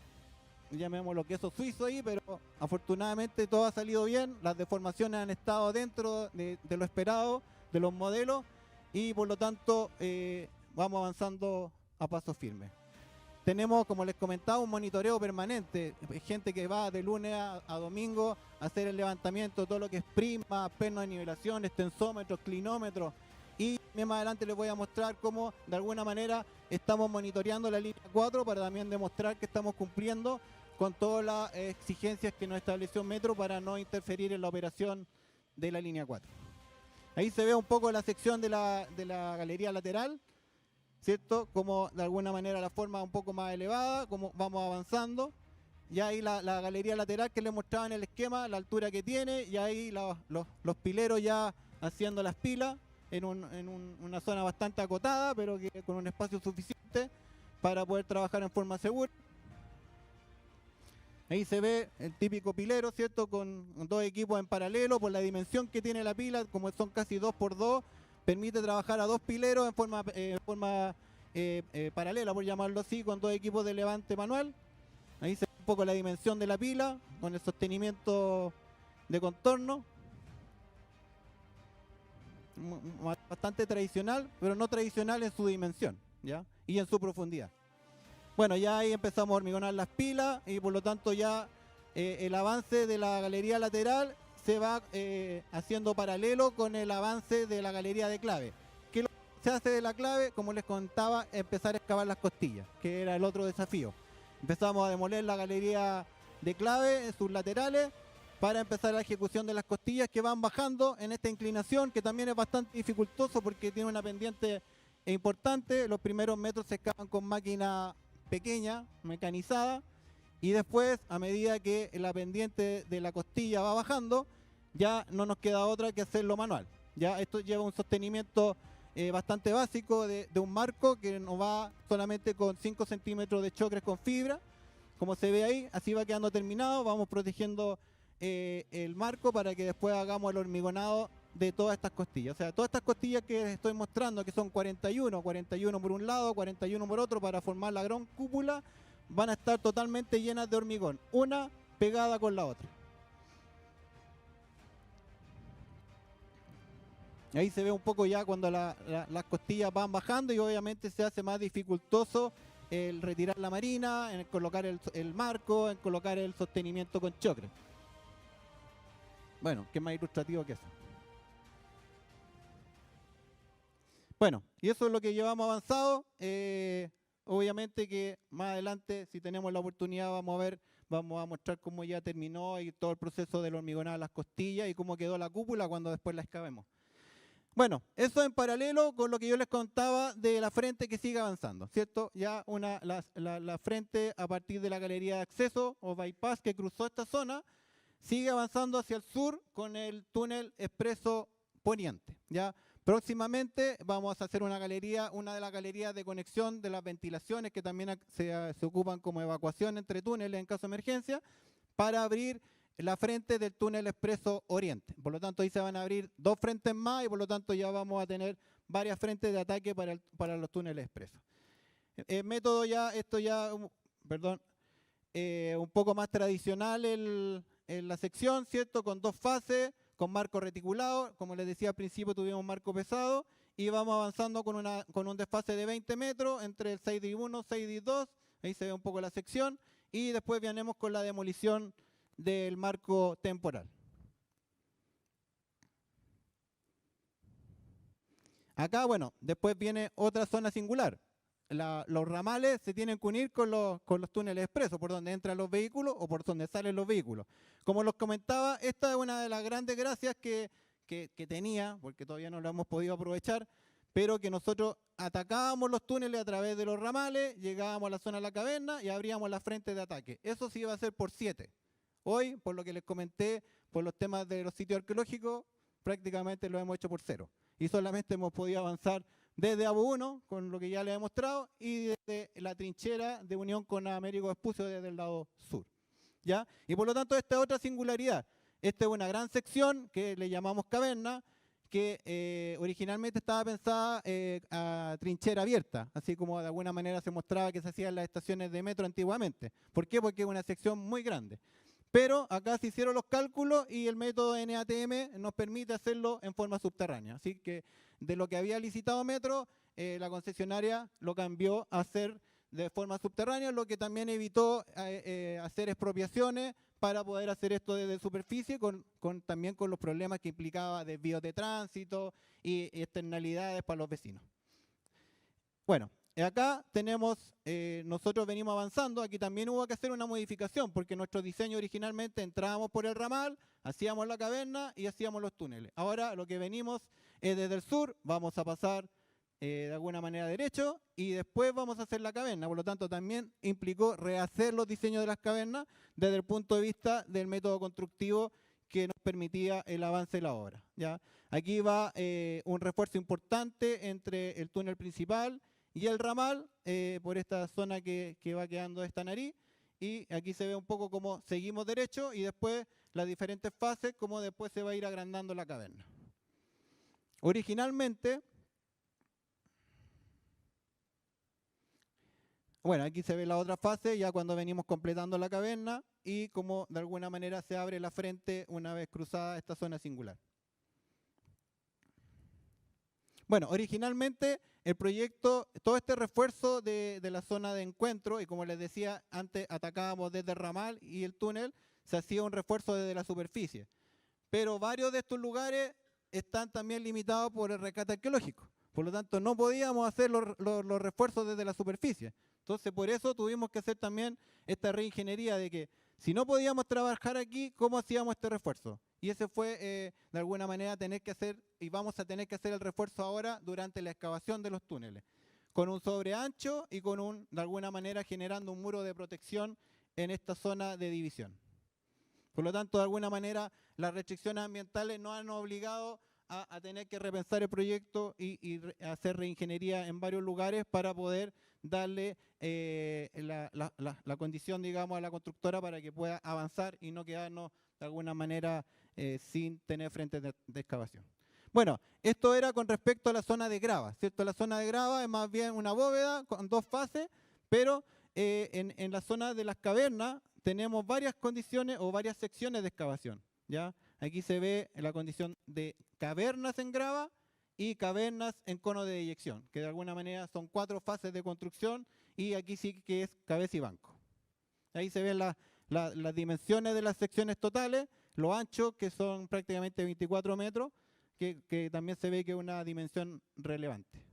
llamémoslo queso suizo ahí, pero afortunadamente todo ha salido bien, las deformaciones han estado dentro de lo esperado, de los modelos, y por lo tanto vamos avanzando a paso firme. Tenemos, como les comentaba, un monitoreo permanente, gente que va de lunes a domingo a hacer el levantamiento de todo lo que es prisma, pernos de nivelación, extensómetros, clinómetros, y más adelante les voy a mostrar cómo de alguna manera estamos monitoreando la línea 4 para también demostrar que estamos cumpliendo con todas las exigencias que nos estableció Metro para no interferir en la operación de la línea 4. Ahí se ve un poco la sección de la galería lateral, ¿cierto? Como de alguna manera la forma un poco más elevada, como vamos avanzando. Y ahí la galería lateral que les mostraba en el esquema, la altura que tiene, y ahí los pileros ya haciendo las pilas en una zona bastante acotada, pero que con un espacio suficiente para poder trabajar en forma segura. Ahí se ve el típico pilero, ¿cierto? Con 2 equipos en paralelo, por la dimensión que tiene la pila, como son casi 2x2, permite trabajar a 2 pileros en forma paralela, por llamarlo así, con 2 equipos de levante manual. Ahí se ve un poco la dimensión de la pila, con el sostenimiento de contorno. Bastante tradicional, pero no tradicional en su dimensión, ¿ya? Y en su profundidad. Bueno, ya ahí empezamos a hormigonar las pilas y por lo tanto ya el avance de la galería lateral se va haciendo paralelo con el avance de la galería de clave. ¿Qué lo que se hace de la clave? Como les contaba, empezar a excavar las costillas, que era el otro desafío. Empezamos a demoler la galería de clave en sus laterales para empezar la ejecución de las costillas que van bajando en esta inclinación, que también es bastante dificultoso porque tiene una pendiente importante. Los primeros metros se excavan con máquina pequeña, mecanizada, y después, a medida que la pendiente de la costilla va bajando, ya no nos queda otra que hacerlo manual. Ya esto lleva un sostenimiento bastante básico de un marco que nos va solamente con 5 centímetros de chocres con fibra. Como se ve ahí, así va quedando terminado. Vamos protegiendo el marco para que después hagamos el hormigonado de todas estas costillas. O sea, todas estas costillas que les estoy mostrando, que son 41 por un lado, 41 por otro, para formar la gran cúpula, van a estar totalmente llenas de hormigón, una pegada con la otra. Ahí se ve un poco ya cuando las costillas van bajando y obviamente se hace más dificultoso el retirar la marina, en colocar el marco, en colocar el sostenimiento con chocre. Bueno, qué más ilustrativo que eso. Bueno, y eso es lo que llevamos avanzado. Obviamente que más adelante, si tenemos la oportunidad, vamos a mostrar cómo ya terminó y todo el proceso del hormigonado de las costillas y cómo quedó la cúpula cuando después la excavemos. Bueno, eso en paralelo con lo que yo les contaba de la frente que sigue avanzando, ¿cierto? Ya la frente a partir de la galería de acceso o bypass que cruzó esta zona, sigue avanzando hacia el sur con el túnel expreso poniente, ¿ya? Próximamente vamos a hacer una de las galerías de conexión de las ventilaciones que también se ocupan como evacuación entre túneles en caso de emergencia, para abrir la frente del túnel expreso oriente. Por lo tanto, ahí se van a abrir 2 frentes más y por lo tanto ya vamos a tener varias frentes de ataque para los túneles expresos. El método un poco más tradicional en la sección, ¿cierto? Con 2 fases, con marco reticulado. Como les decía al principio, tuvimos marco pesado y vamos avanzando con un desfase de 20 metros entre el 6D1 y 6D2. Ahí se ve un poco la sección y después venimos con la demolición del marco temporal. Acá, bueno, después viene otra zona singular. Los ramales se tienen que unir con los túneles expresos, por donde entran los vehículos o por donde salen los vehículos. Como los comentaba, esta es una de las grandes gracias que tenía, porque todavía no lo hemos podido aprovechar, pero que nosotros atacábamos los túneles a través de los ramales, llegábamos a la zona de la caverna y abríamos la frente de ataque. Eso sí iba a ser por 7. Hoy, por lo que les comenté, por los temas de los sitios arqueológicos, prácticamente lo hemos hecho por 0. Y solamente hemos podido avanzar desde Abu 1, con lo que ya les he mostrado, y desde la trinchera de unión con Américo Vespucio desde el lado sur. ¿Ya? Y por lo tanto, esta es otra singularidad. Esta es una gran sección que le llamamos caverna, que originalmente estaba pensada a trinchera abierta, así como de alguna manera se mostraba que se hacía en las estaciones de metro antiguamente. ¿Por qué? Porque es una sección muy grande. Pero acá se hicieron los cálculos y el método NATM nos permite hacerlo en forma subterránea. Así que de lo que había licitado Metro, la concesionaria lo cambió a hacer de forma subterránea, lo que también evitó hacer expropiaciones para poder hacer esto desde superficie, también con los problemas que implicaba desvíos de tránsito y externalidades para los vecinos. Bueno. Acá tenemos, nosotros venimos avanzando, aquí también hubo que hacer una modificación, porque nuestro diseño originalmente entrábamos por el ramal, hacíamos la caverna y hacíamos los túneles. Ahora lo que venimos es desde el sur, vamos a pasar de alguna manera derecho y después vamos a hacer la caverna. Por lo tanto, también implicó rehacer los diseños de las cavernas desde el punto de vista del método constructivo que nos permitía el avance de la obra, ¿ya? Aquí va un refuerzo importante entre el túnel principal y el ramal, por esta zona que va quedando esta nariz, y aquí se ve un poco cómo seguimos derecho y después las diferentes fases, cómo después se va a ir agrandando la caverna. Originalmente, bueno, aquí se ve la otra fase, ya cuando venimos completando la caverna y cómo de alguna manera se abre la frente una vez cruzada esta zona singular. Bueno, originalmente el proyecto, todo este refuerzo de la zona de encuentro, y como les decía, antes atacábamos desde el ramal y el túnel, se hacía un refuerzo desde la superficie. Pero varios de estos lugares están también limitados por el rescate arqueológico. Por lo tanto, no podíamos hacer los refuerzos desde la superficie. Entonces, por eso tuvimos que hacer también esta reingeniería de que si no podíamos trabajar aquí, ¿cómo hacíamos este refuerzo? Y ese fue, de alguna manera, tener que hacer, y vamos a tener que hacer el refuerzo ahora durante la excavación de los túneles, con un sobreancho y con de alguna manera, generando un muro de protección en esta zona de división. Por lo tanto, de alguna manera, las restricciones ambientales nos han obligado a tener que repensar el proyecto y hacer reingeniería en varios lugares para poder darle la condición, digamos, a la constructora para que pueda avanzar y no quedarnos de alguna manera sin tener frentes de excavación. Bueno, esto era con respecto a la zona de grava, ¿cierto? La zona de grava es más bien una bóveda con dos fases, pero en la zona de las cavernas tenemos varias condiciones o varias secciones de excavación, ¿ya? Aquí se ve la condición de cavernas en grava y cavernas en cono de deyección, que de alguna manera son 4 fases de construcción, y aquí sí que es cabeza y banco. Ahí se ven las dimensiones de las secciones totales, lo ancho, que son prácticamente 24 metros, que también se ve que es una dimensión relevante.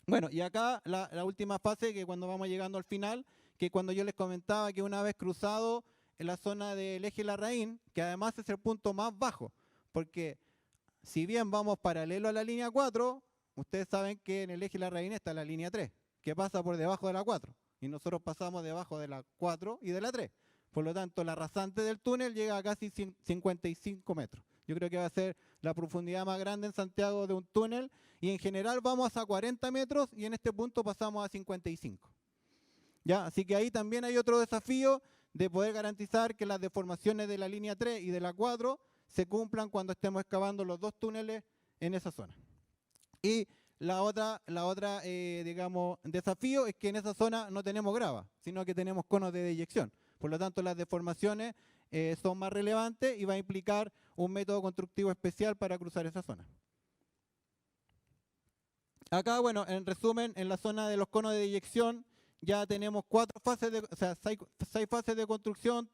Bueno, y acá la última fase, que cuando vamos llegando al final, que cuando yo les comentaba que una vez cruzado en la zona del eje Larraín, que además es el punto más bajo, porque si bien vamos paralelo a la línea 4, ustedes saben que en el eje Larraín está la línea 3, que pasa por debajo de la 4, y nosotros pasamos debajo de la 4 y de la 3. Por lo tanto, la rasante del túnel llega a casi 55 metros. Yo creo que va a ser la profundidad más grande en Santiago de un túnel, y en general vamos a 40 metros y en este punto pasamos a 55. ¿Ya? Así que ahí también hay otro desafío de poder garantizar que las deformaciones de la línea 3 y de la 4 se cumplan cuando estemos excavando los dos túneles en esa zona. Y la otra digamos, desafío es que en esa zona no tenemos grava, sino que tenemos conos de deyección. Por lo tanto, las deformaciones son más relevantes y va a implicar un método constructivo especial para cruzar esa zona. Acá, bueno, en resumen, en la zona de los conos de deyección ya tenemos 6 fases de construcción,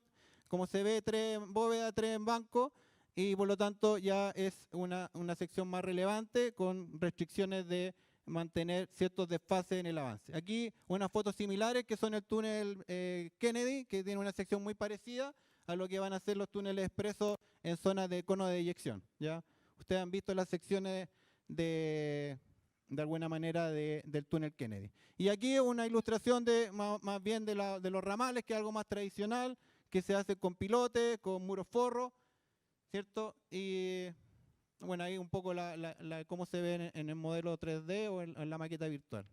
como se ve, 3 en bóveda, 3 en banco, y por lo tanto ya es una sección más relevante con restricciones de mantener ciertos desfases en el avance. Aquí unas fotos similares que son el túnel Kennedy, que tiene una sección muy parecida a lo que van a ser los túneles expresos en zonas de cono de deyección, ¿ya? Ustedes han visto las secciones de alguna manera del túnel Kennedy. Y aquí una ilustración más bien de los ramales, que es algo más tradicional, que se hace con pilotes, con muros forro, ¿cierto? Y bueno, ahí un poco cómo se ve en el modelo 3D o en la maqueta virtual.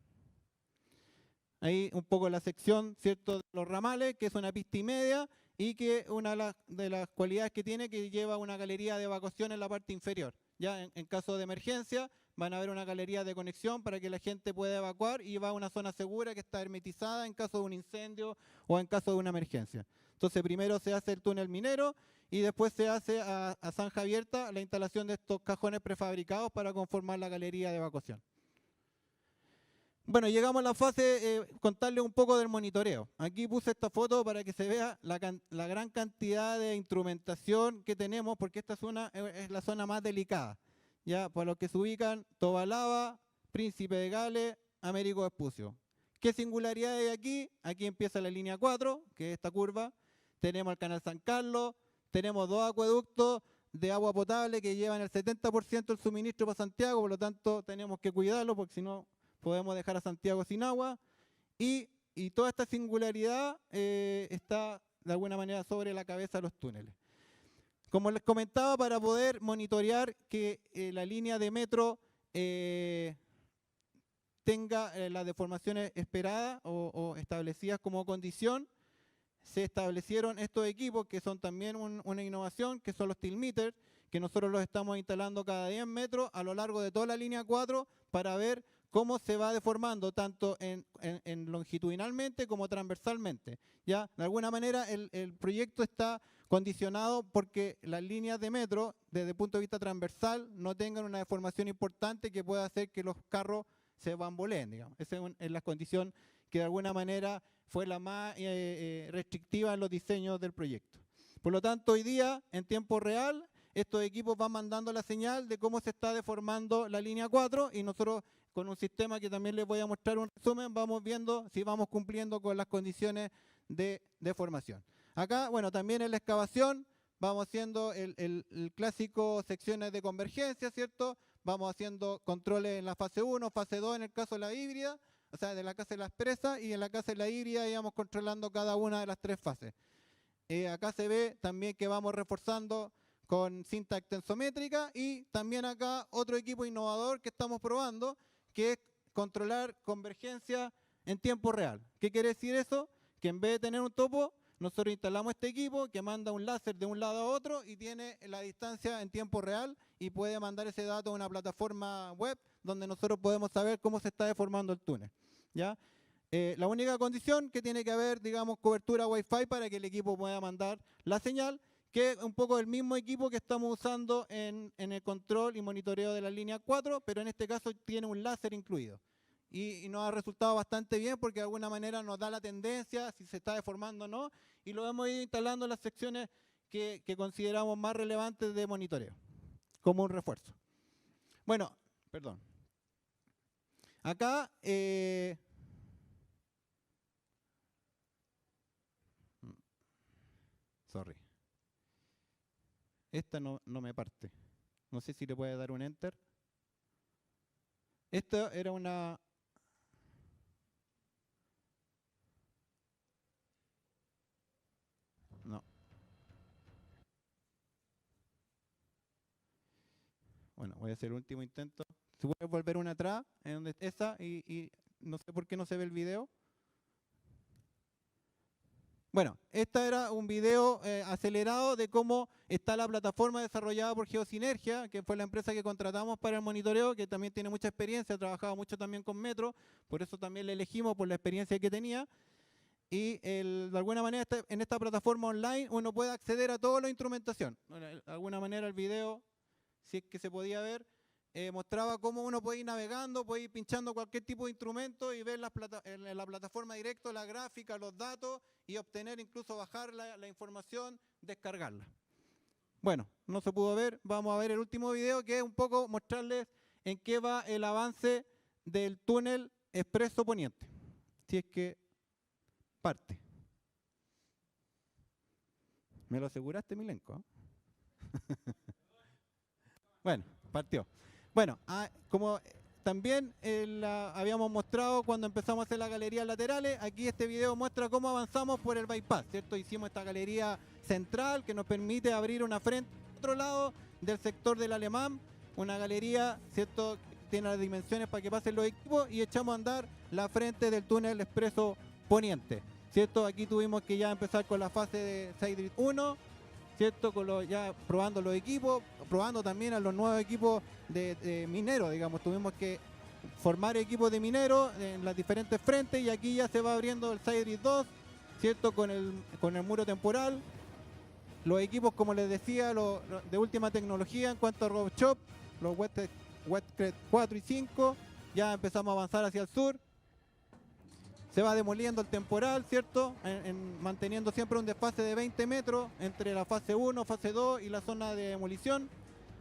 Ahí un poco la sección, ¿cierto?, de los ramales, que es una pista y media, y que una de las cualidades que tiene, que lleva una galería de evacuación en la parte inferior. Ya en caso de emergencia van a haber una galería de conexión para que la gente pueda evacuar, y va a una zona segura que está hermetizada en caso de un incendio o en caso de una emergencia. Entonces primero se hace el túnel minero y después se hace a zanja abierta la instalación de estos cajones prefabricados para conformar la galería de evacuación. Bueno, llegamos a la fase, contarles un poco del monitoreo. Aquí puse esta foto para que se vea la gran cantidad de instrumentación que tenemos, porque esta zona es la zona más delicada. Ya, para los que se ubican, Tobalaba, Príncipe de Gales, Américo Vespucio. ¿Qué singularidad hay aquí? Aquí empieza la línea 4, que es esta curva. Tenemos el canal San Carlos, tenemos 2 acueductos de agua potable que llevan el 70% del suministro para Santiago, por lo tanto tenemos que cuidarlo, porque si no podemos dejar a Santiago sin agua, y toda esta singularidad está de alguna manera sobre la cabeza de los túneles. Como les comentaba, para poder monitorear que la línea de metro tenga las deformaciones esperadas o establecidas como condición, se establecieron estos equipos que son también una innovación, que son los tiltmeters, que nosotros los estamos instalando cada 10 metros a lo largo de toda la línea 4 para ver cómo se va deformando tanto en longitudinalmente como transversalmente. ¿Ya? De alguna manera el proyecto está condicionado porque las líneas de metro, desde el punto de vista transversal, no tengan una deformación importante que pueda hacer que los carros se bamboleen, digamos. Esa es la condición que de alguna manera fue la más restrictiva en los diseños del proyecto. Por lo tanto, hoy día, en tiempo real, estos equipos van mandando la señal de cómo se está deformando la línea 4 y nosotros con un sistema que también les voy a mostrar un resumen, vamos viendo si vamos cumpliendo con las condiciones de deformación. Acá, bueno, también en la excavación vamos haciendo el clásico secciones de convergencia, ¿cierto? Vamos haciendo controles en la fase 1, fase 2 en el caso de la híbrida, o sea, de la casa de la expresa, y en la casa de la híbrida íbamos controlando cada una de las 3 fases. Acá se ve también que vamos reforzando con cinta extensométrica y también acá otro equipo innovador que estamos probando, que es controlar convergencia en tiempo real. ¿Qué quiere decir eso? Que en vez de tener un topo, nosotros instalamos este equipo que manda un láser de un lado a otro y tiene la distancia en tiempo real y puede mandar ese dato a una plataforma web donde nosotros podemos saber cómo se está deformando el túnel, ¿ya? La única condición que tiene que haber, digamos, cobertura Wi-Fi para que el equipo pueda mandar la señal, que es un poco el mismo equipo que estamos usando en el control y monitoreo de la línea 4, pero en este caso tiene un láser incluido. Y nos ha resultado bastante bien porque de alguna manera nos da la tendencia, si se está deformando o no, y lo hemos ido instalando en las secciones que consideramos más relevantes de monitoreo, como un refuerzo. Bueno, perdón. Acá... sorry. Esta no me parte. No sé si le puede dar un enter. Esta era una... No. Bueno, voy a hacer el último intento. Se puede volver una atrás, en donde esa, y no sé por qué no se ve el video. Bueno, este era un video acelerado de cómo está la plataforma desarrollada por Geosinergia, que fue la empresa que contratamos para el monitoreo, que también tiene mucha experiencia, ha trabajado mucho también con Metro, por eso también le elegimos por la experiencia que tenía. Y de alguna manera en esta plataforma online uno puede acceder a toda la instrumentación. De alguna manera el video, si es que se podía ver, mostraba cómo uno puede ir navegando, puede ir pinchando cualquier tipo de instrumento y ver en la plataforma directo la gráfica, los datos y obtener, incluso bajar la información, descargarla. Bueno, no se pudo ver, vamos a ver el último video que es un poco mostrarles en qué va el avance del túnel Expreso Poniente, si es que parte. ¿Me lo aseguraste, Milenko? Bueno, partió. Bueno, como también habíamos mostrado cuando empezamos a hacer las galerías laterales, aquí este video muestra cómo avanzamos por el bypass, ¿cierto? Hicimos esta galería central que nos permite abrir una frente al otro lado del sector del Alemán, una galería, ¿cierto? Tiene las dimensiones para que pasen los equipos y echamos a andar la frente del túnel Expreso Poniente, ¿cierto? Aquí tuvimos que ya empezar con la fase de Sidrid 1, ¿cierto? Ya probando los equipos, probando también a los nuevos equipos de mineros, digamos. Tuvimos que formar equipos de mineros en las diferentes frentes y aquí ya se va abriendo el Sidrid 2, ¿cierto? Con el muro temporal. Los equipos, como les decía, de última tecnología en cuanto a Rob Shop, los Wetcred 4 y 5, ya empezamos a avanzar hacia el sur. Se va demoliendo el temporal, ¿cierto? Manteniendo siempre un desfase de 20 metros entre la fase 1, fase 2 y la zona de demolición.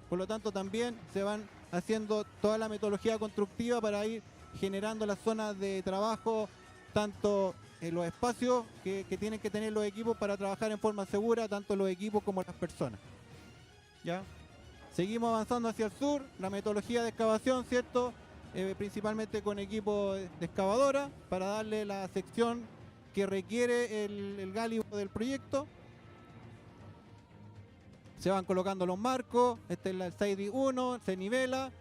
Por lo tanto, también se van haciendo toda la metodología constructiva para ir generando las zonas de trabajo, tanto en los espacios que tienen que tener los equipos para trabajar en forma segura, tanto los equipos como las personas. ¿Ya? Seguimos avanzando hacia el sur, la metodología de excavación, ¿cierto? Principalmente con equipo de excavadora para darle la sección que requiere el gálibo del proyecto. Se van colocando los marcos, este es el Sidrid 1, se nivela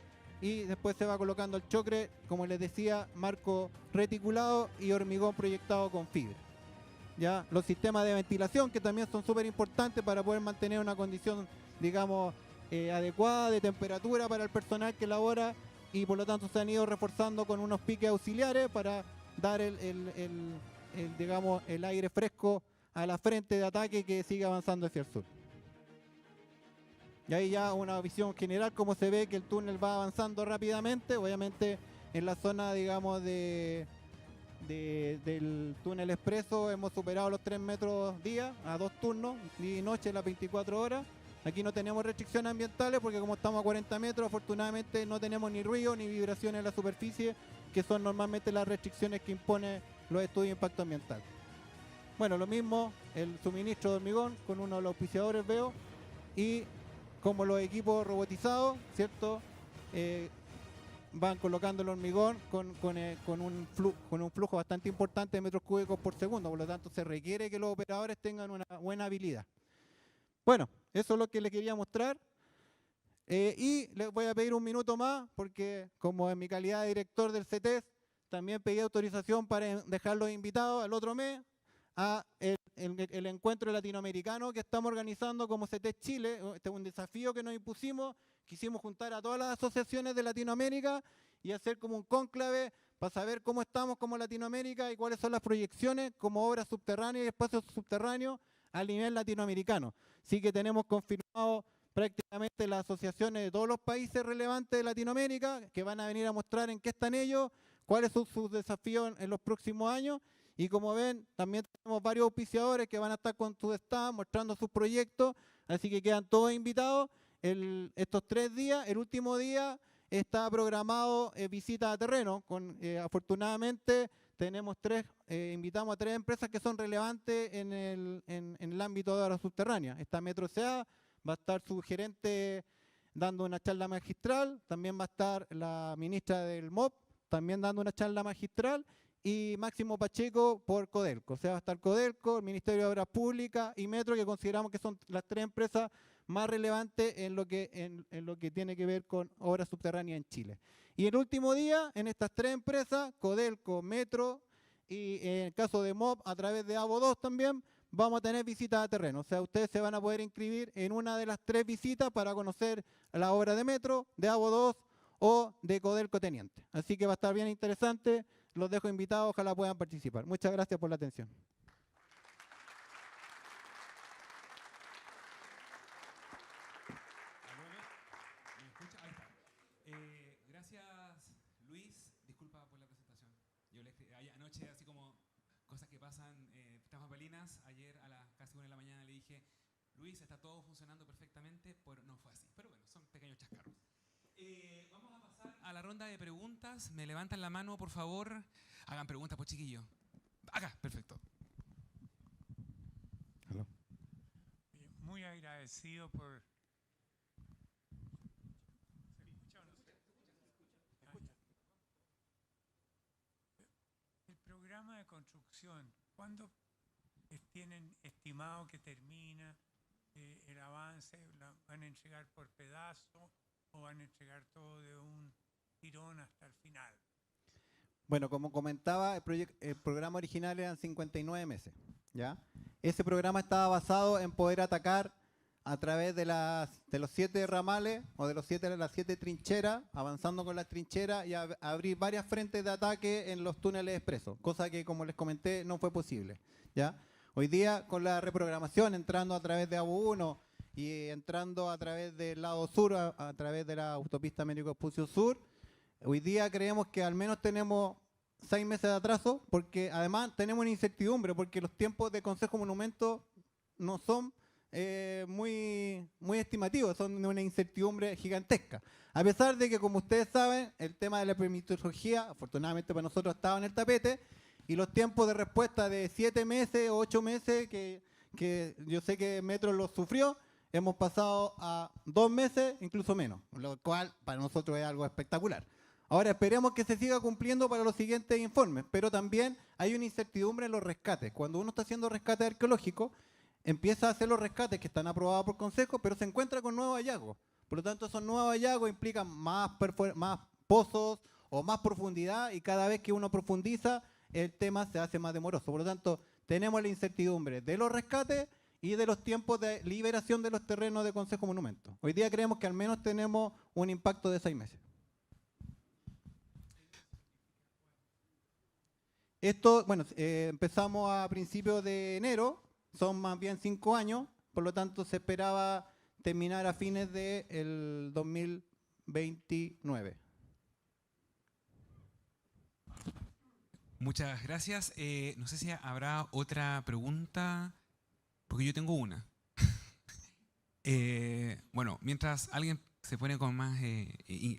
y después se va colocando el chocre, como les decía, marco reticulado y hormigón proyectado con fibra. ¿Ya? Los sistemas de ventilación que también son súper importantes para poder mantener una condición, digamos, adecuada de temperatura para el personal que labora, y por lo tanto se han ido reforzando con unos piques auxiliares para dar digamos, el aire fresco a la frente de ataque que sigue avanzando hacia el sur. Y ahí ya una visión general, como se ve que el túnel va avanzando rápidamente, obviamente en la zona, digamos, de del túnel expreso hemos superado los 3 metros día a 2 turnos y noche las 24 horas. Aquí no tenemos restricciones ambientales porque como estamos a 40 metros, afortunadamente no tenemos ni ruido ni vibraciones en la superficie, que son normalmente las restricciones que imponen los estudios de impacto ambiental. Bueno, lo mismo el suministro de hormigón con uno de los auspiciadores veo, y como los equipos robotizados, ¿cierto? Van colocando el hormigón con un flujo bastante importante de metros cúbicos por segundo, por lo tanto se requiere que los operadores tengan una buena habilidad. Bueno, eso es lo que les quería mostrar. Y les voy a pedir un minuto más, porque como en mi calidad de director del CETES, también pedí autorización para dejarlos invitados al otro mes a el encuentro latinoamericano que estamos organizando como CETES Chile. Este es un desafío que nos impusimos. Quisimos juntar a todas las asociaciones de Latinoamérica y hacer como un cónclave para saber cómo estamos como Latinoamérica y cuáles son las proyecciones como obras subterráneas y espacios subterráneos a nivel latinoamericano. Sí que tenemos confirmado prácticamente las asociaciones de todos los países relevantes de Latinoamérica que van a venir a mostrar en qué están ellos, cuáles son sus desafíos en los próximos años. Y como ven, también tenemos varios auspiciadores que van a estar con su staff mostrando sus proyectos, así que quedan todos invitados estos 3 días. El último día está programado visita a terreno. Afortunadamente tenemos invitamos a 3 empresas que son relevantes en el ámbito de obras subterráneas. Está Metro S.A., va a estar su gerente dando una charla magistral, también va a estar la ministra del MOP también dando una charla magistral, y Máximo Pacheco por Codelco. O sea, va a estar Codelco, el Ministerio de Obras Públicas y Metro, que consideramos que son las 3 empresas más relevantes en lo que tiene que ver con obras subterráneas en Chile. Y el último día, en estas 3 empresas, Codelco, Metro y en el caso de MOP, a través de AVO2 también, vamos a tener visitas a terreno. O sea, ustedes se van a poder inscribir en una de las 3 visitas para conocer la obra de Metro, de AVO2 o de Codelco Teniente. Así que va a estar bien interesante. Los dejo invitados, ojalá puedan participar. Muchas gracias por la atención. ¿Me escucha? Ahí está. Gracias, Luis. Disculpa por la presentación. Yo anoche, así como cosas que pasan, estas bambalinas, ayer a las casi 1 de la mañana le dije, Luis, está todo funcionando perfectamente, pero no fue así. Pero bueno, son pequeños chascarros. Vamos a pasar a la ronda de preguntas. Me levantan la mano, por favor. Hagan preguntas, pues, chiquillos. Acá, perfecto. Hello. Muy agradecido por... El programa de construcción, ¿cuándo tienen estimado que termina el avance? ¿Van a entregar por pedazos o van a entregar todo de un tirón hasta el final? Bueno, como comentaba, el programa original eran 59 meses, ¿ya? Ese programa estaba basado en poder atacar a través de los 7 ramales o de las 7 trincheras, avanzando con las trincheras y abrir varias frentes de ataque en los túneles expresos, cosa que, como les comenté, no fue posible, ¿ya? Hoy día, con la reprogramación, entrando a través de ABO1 y entrando a través del lado sur, a través de la autopista Américo Vespucio Sur, hoy día creemos que al menos tenemos 6 meses de atraso, porque además tenemos una incertidumbre, porque los tiempos de Consejo Monumento no son muy estimativos, son de una incertidumbre gigantesca. A pesar de que, como ustedes saben, el tema de la permisología, afortunadamente para nosotros, estaba en el tapete, y los tiempos de respuesta de 7 meses o 8 meses, que yo sé que Metro los sufrió, hemos pasado a 2 meses, incluso menos, lo cual para nosotros es algo espectacular. Ahora esperemos que se siga cumpliendo para los siguientes informes, pero también hay una incertidumbre en los rescates. Cuando uno está haciendo rescate arqueológico, empieza a hacer los rescates que están aprobados por Consejo, pero se encuentra con nuevos hallazgos. Por lo tanto, esos nuevos hallazgos implican más pozos o más profundidad, y cada vez que uno profundiza, el tema se hace más demoroso. Por lo tanto, tenemos la incertidumbre de los rescates y de los tiempos de liberación de los terrenos de Consejo Monumento. Hoy día creemos que al menos tenemos un impacto de 6 meses. Esto, bueno, empezamos a principios de enero, son más bien 5 años, por lo tanto se esperaba terminar a fines del 2029. Muchas gracias. No sé si habrá otra pregunta, porque yo tengo una. Bueno, mientras alguien se pone con más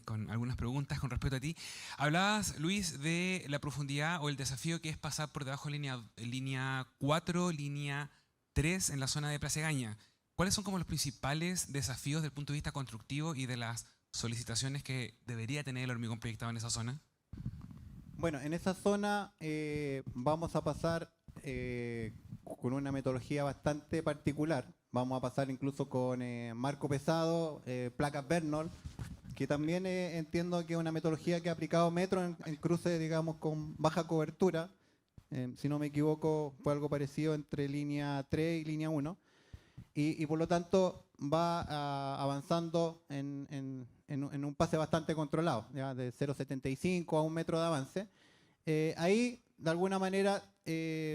con algunas preguntas con respecto a ti, hablabas, Luis, de la profundidad o el desafío que es pasar por debajo de línea 4, línea 3 en la zona de Plaza Egaña. ¿Cuáles son como los principales desafíos desde el punto de vista constructivo y de las solicitaciones que debería tener el hormigón proyectado en esa zona? Bueno, en esa zona vamos a pasar con una metodología bastante particular. Vamos a pasar incluso con marco pesado, placas Bernol, que también entiendo que es una metodología que ha aplicado Metro en cruces, digamos, con baja cobertura. Si no me equivoco, fue algo parecido entre línea 3 y línea 1. Y por lo tanto va avanzando en un pase bastante controlado, ¿ya? De 0,75 a 1 metro de avance. Ahí, de alguna manera,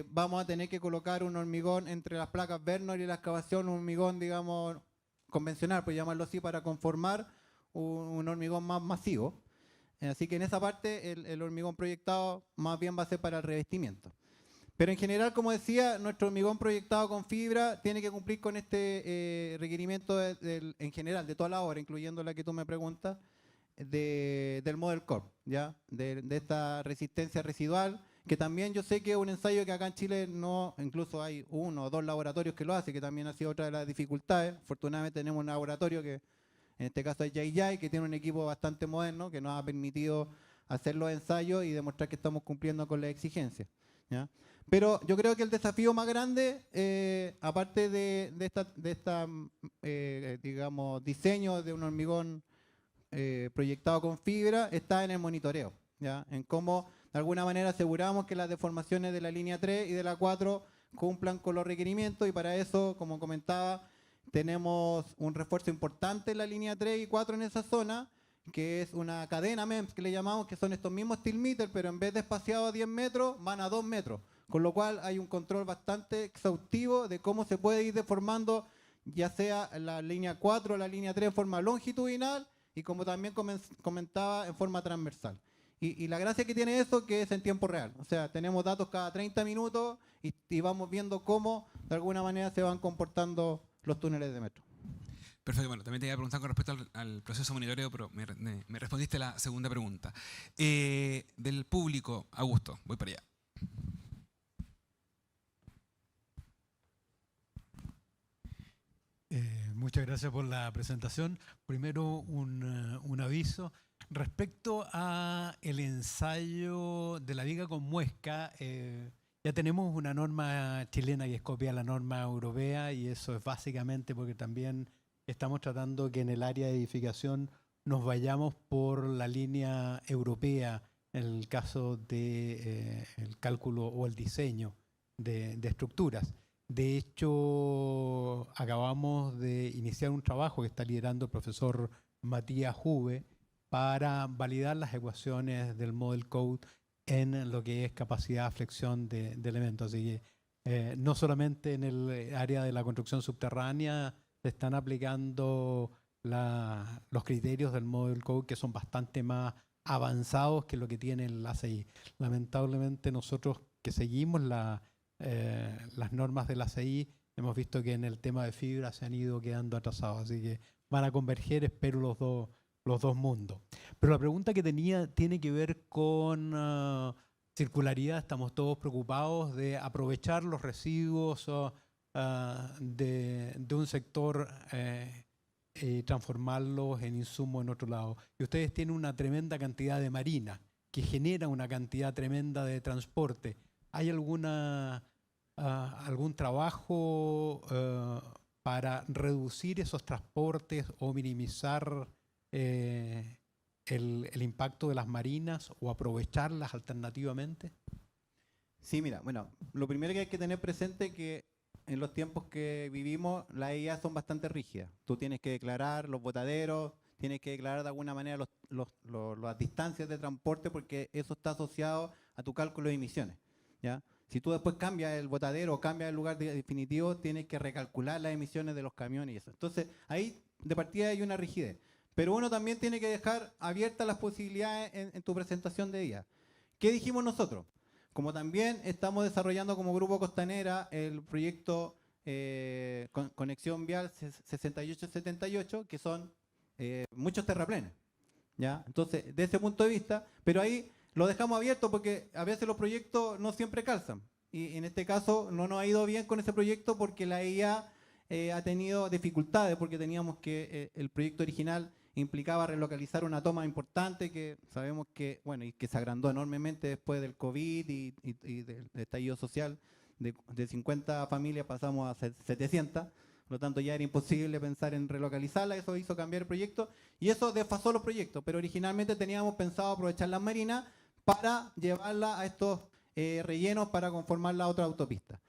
vamos a tener que colocar un hormigón entre las placas Bernol y la excavación, un hormigón, digamos, convencional, por llamarlo así, para conformar un hormigón más masivo. Así que en esa parte el hormigón proyectado más bien va a ser para el revestimiento. Pero en general, como decía, nuestro hormigón proyectado con fibra tiene que cumplir con este requerimiento en general de toda la obra, incluyendo la que tú me preguntas, del Model Corp, ¿ya? De esta resistencia residual, que también yo sé que es un ensayo que acá en Chile no, incluso hay 1 o 2 laboratorios que lo hacen, que también ha sido otra de las dificultades. Afortunadamente tenemos un laboratorio que en este caso es JJ, que tiene un equipo bastante moderno, que nos ha permitido hacer los ensayos y demostrar que estamos cumpliendo con las exigencias, ¿ya? Pero yo creo que el desafío más grande, aparte de esta digamos, diseño de un hormigón proyectado con fibra, está en el monitoreo, ¿ya? En cómo de alguna manera aseguramos que las deformaciones de la línea 3 y de la 4 cumplan con los requerimientos, y para eso, como comentaba, tenemos un refuerzo importante en la línea 3 y 4 en esa zona, que es una cadena MEMS que le llamamos, que son estos mismos steel meter, pero en vez de espaciado a 10 metros, van a 2 metros. Con lo cual hay un control bastante exhaustivo de cómo se puede ir deformando, ya sea la línea 4 o la línea 3 en forma longitudinal, y como también comentaba, en forma transversal. Y la gracia que tiene eso, que es en tiempo real. O sea, tenemos datos cada 30 minutos y vamos viendo cómo de alguna manera se van comportando los túneles de metro. Perfecto, bueno, también te iba a preguntar con respecto al proceso de monitoreo, pero me respondiste la segunda pregunta. Del público, Augusto, voy para allá. Muchas gracias por la presentación. Primero un aviso. Respecto a el ensayo de la viga con muesca, ya tenemos una norma chilena que es copia de la norma europea, y eso es básicamente porque también estamos tratando que en el área de edificación nos vayamos por la línea europea en el caso del cálculo o el diseño de estructuras. De hecho, acabamos de iniciar un trabajo que está liderando el profesor Matías Juve para validar las ecuaciones del Model Code en lo que es capacidad de flexión de elementos. Así que no solamente en el área de la construcción subterránea se están aplicando los criterios del Model Code, que son bastante más avanzados que lo que tiene el ACI. Lamentablemente nosotros que seguimos las normas del ACI hemos visto que en el tema de fibra se han ido quedando atrasados, así que van a converger, espero, los dos mundos. Pero la pregunta que tenía tiene que ver con circularidad. Estamos todos preocupados de aprovechar los residuos de un sector y transformarlos en insumos en otro lado. Y ustedes tienen una tremenda cantidad de marina que genera una cantidad tremenda de transporte. ¿Hay algún trabajo para reducir esos transportes o minimizar el impacto de las marinas o aprovecharlas alternativamente? Sí, mira, bueno, lo primero que hay que tener presente es que en los tiempos que vivimos las EIA son bastante rígidas. Tú tienes que declarar los botaderos, tienes que declarar de alguna manera las distancias de transporte, porque eso está asociado a tu cálculo de emisiones, ¿ya? Si tú después cambias el botadero o cambias el lugar definitivo, tienes que recalcular las emisiones de los camiones y eso. Entonces, ahí de partida hay una rigidez. Pero uno también tiene que dejar abiertas las posibilidades en tu presentación de día. ¿Qué dijimos nosotros? Como también estamos desarrollando como Grupo Costanera el proyecto Conexión Vial 6878, que son muchos terraplenes, ¿ya? Entonces, de ese punto de vista, pero ahí lo dejamos abierto porque a veces los proyectos no siempre calzan. Y en este caso no nos ha ido bien con ese proyecto porque la IA ha tenido dificultades, porque teníamos que el proyecto original implicaba relocalizar una toma importante que sabemos que, bueno, y que se agrandó enormemente después del COVID y del estallido social. De 50 familias pasamos a 700, por lo tanto ya era imposible pensar en relocalizarla, eso hizo cambiar el proyecto y eso desfasó los proyectos, pero originalmente teníamos pensado aprovechar las marinas para llevarla a estos rellenos para conformar la otra autopista.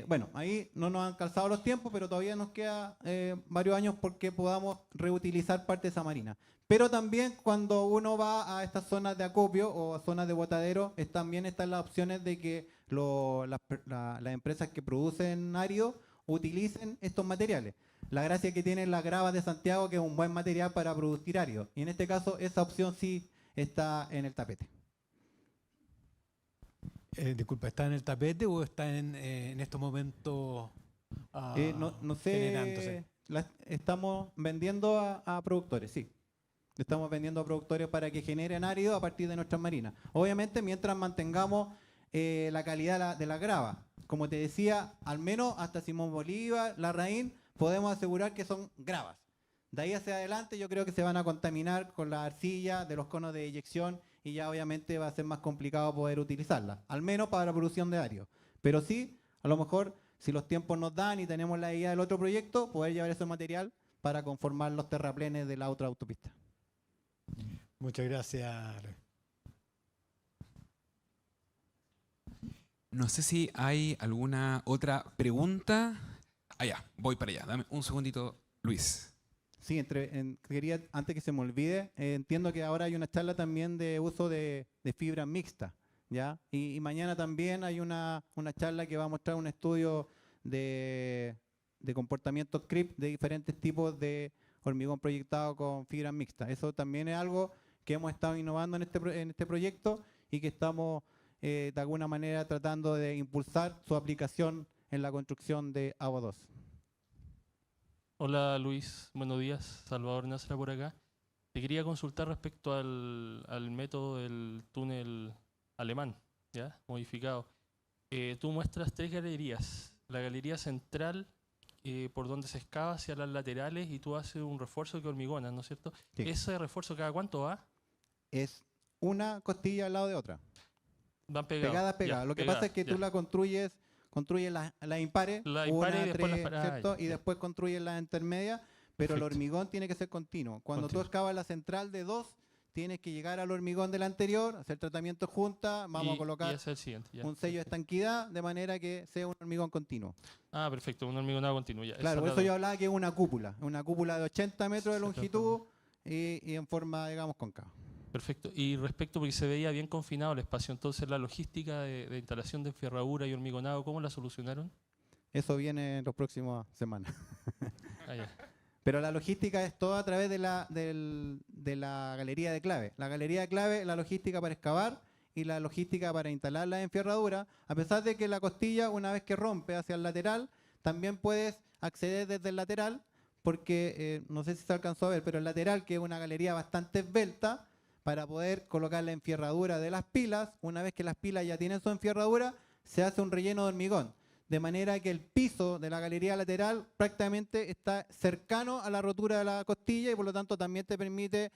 Bueno, ahí no nos han calzado los tiempos, pero todavía nos queda varios años porque podamos reutilizar parte de esa marina. Pero también cuando uno va a estas zonas de acopio o a zonas de botadero, también están las opciones de que las empresas que producen árido utilicen estos materiales. La gracia que tiene la grava de Santiago, que es un buen material para producir árido. Y en este caso, esa opción sí está en el tapete. Disculpa, ¿está en el tapete o está en estos momentos No generándose? sé, estamos vendiendo a productores, sí. Estamos vendiendo a productores para que generen árido a partir de nuestras marinas. Obviamente, mientras mantengamos la calidad de la grava. Como te decía, al menos hasta Simón Bolívar, Larraín, podemos asegurar que son gravas. De ahí hacia adelante yo creo que se van a contaminar con la arcilla de los conos de eyección y ya obviamente va a ser más complicado poder utilizarla, al menos para la producción de árido. Pero sí, a lo mejor, si los tiempos nos dan y tenemos la idea del otro proyecto, poder llevar ese material para conformar los terraplenes de la otra autopista. Muchas gracias. No sé si hay alguna otra pregunta. Ya, voy para allá. Dame un segundito, Luis. Sí, quería, antes que se me olvide, entiendo que ahora hay una charla también de uso de fibra mixta, ¿ya? Y mañana también hay una charla que va a mostrar un estudio de comportamiento CRIP de diferentes tipos de hormigón proyectado con fibra mixta. Eso también es algo que hemos estado innovando en este proyecto y que estamos de alguna manera tratando de impulsar su aplicación en la construcción de Agua 2. Hola Luis, buenos días, Salvador Nasra por acá. Te quería consultar respecto al método del túnel alemán, ¿ya? Modificado. Tú muestras 3 galerías. La galería central, por donde se excava hacia las laterales y tú haces un refuerzo que hormigonas, ¿no es cierto? Sí. ¿Ese refuerzo cada cuánto va? Es una costilla al lado de otra. Van pegadas. Pegada. Ya, Lo que pegadas, pasa es que ya. tú la construyes las impares, La una, impare y después tres, las pares. ¿cierto? Y Ya. después construyes las intermedias, pero el Perfecto. hormigón tiene que ser continuo. Cuando tú Continuo. excavas la central de 2, tienes que llegar al hormigón del anterior, hacer tratamiento junta, vamos a Y colocar ese es el siguiente. Ya. un sello de estanquidad de manera que sea un hormigón continuo. Ah, perfecto, un hormigonado continuo. Ya. Claro, esa por es eso la yo hablaba que es una cúpula de 80 metros de longitud y en forma, digamos, cóncava. Perfecto. Y respecto, porque se veía bien confinado el espacio, entonces la logística de instalación de enferradura y hormigonado, ¿cómo la solucionaron? Eso viene en las próximas semanas. Ah, ya. Pero la logística es toda a través de la galería de clave. La galería de clave, la logística para excavar y la logística para instalar la enferradura, a pesar de que la costilla, una vez que rompe hacia el lateral, también puedes acceder desde el lateral, porque no sé si se alcanzó a ver, pero el lateral, que es una galería bastante esbelta, para poder colocar la enfierradura de las pilas, una vez que las pilas ya tienen su enfierradura, se hace un relleno de hormigón. De manera que el piso de la galería lateral prácticamente está cercano a la rotura de la costilla y por lo tanto también te permite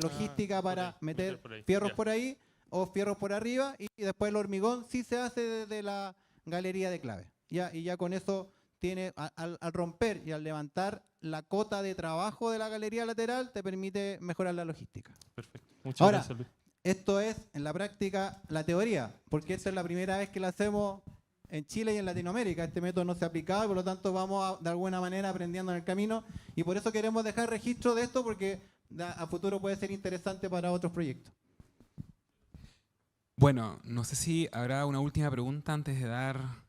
logística para ahí, meter por ahí, fierros ya. por ahí o fierros por arriba y después el hormigón sí se hace desde la galería de clave. ¿Ya? Y ya con eso tiene, al romper y al levantar la cota de trabajo de la galería lateral te permite mejorar la logística. Perfecto. Muchas Ahora, gracias, Luis. esto es en la práctica la teoría, porque esta es la primera vez que la hacemos en Chile y en Latinoamérica. Este método no se ha aplicado, por lo tanto vamos de alguna manera aprendiendo en el camino y por eso queremos dejar registro de esto porque a futuro puede ser interesante para otros proyectos. Bueno, no sé si habrá una última pregunta antes de dar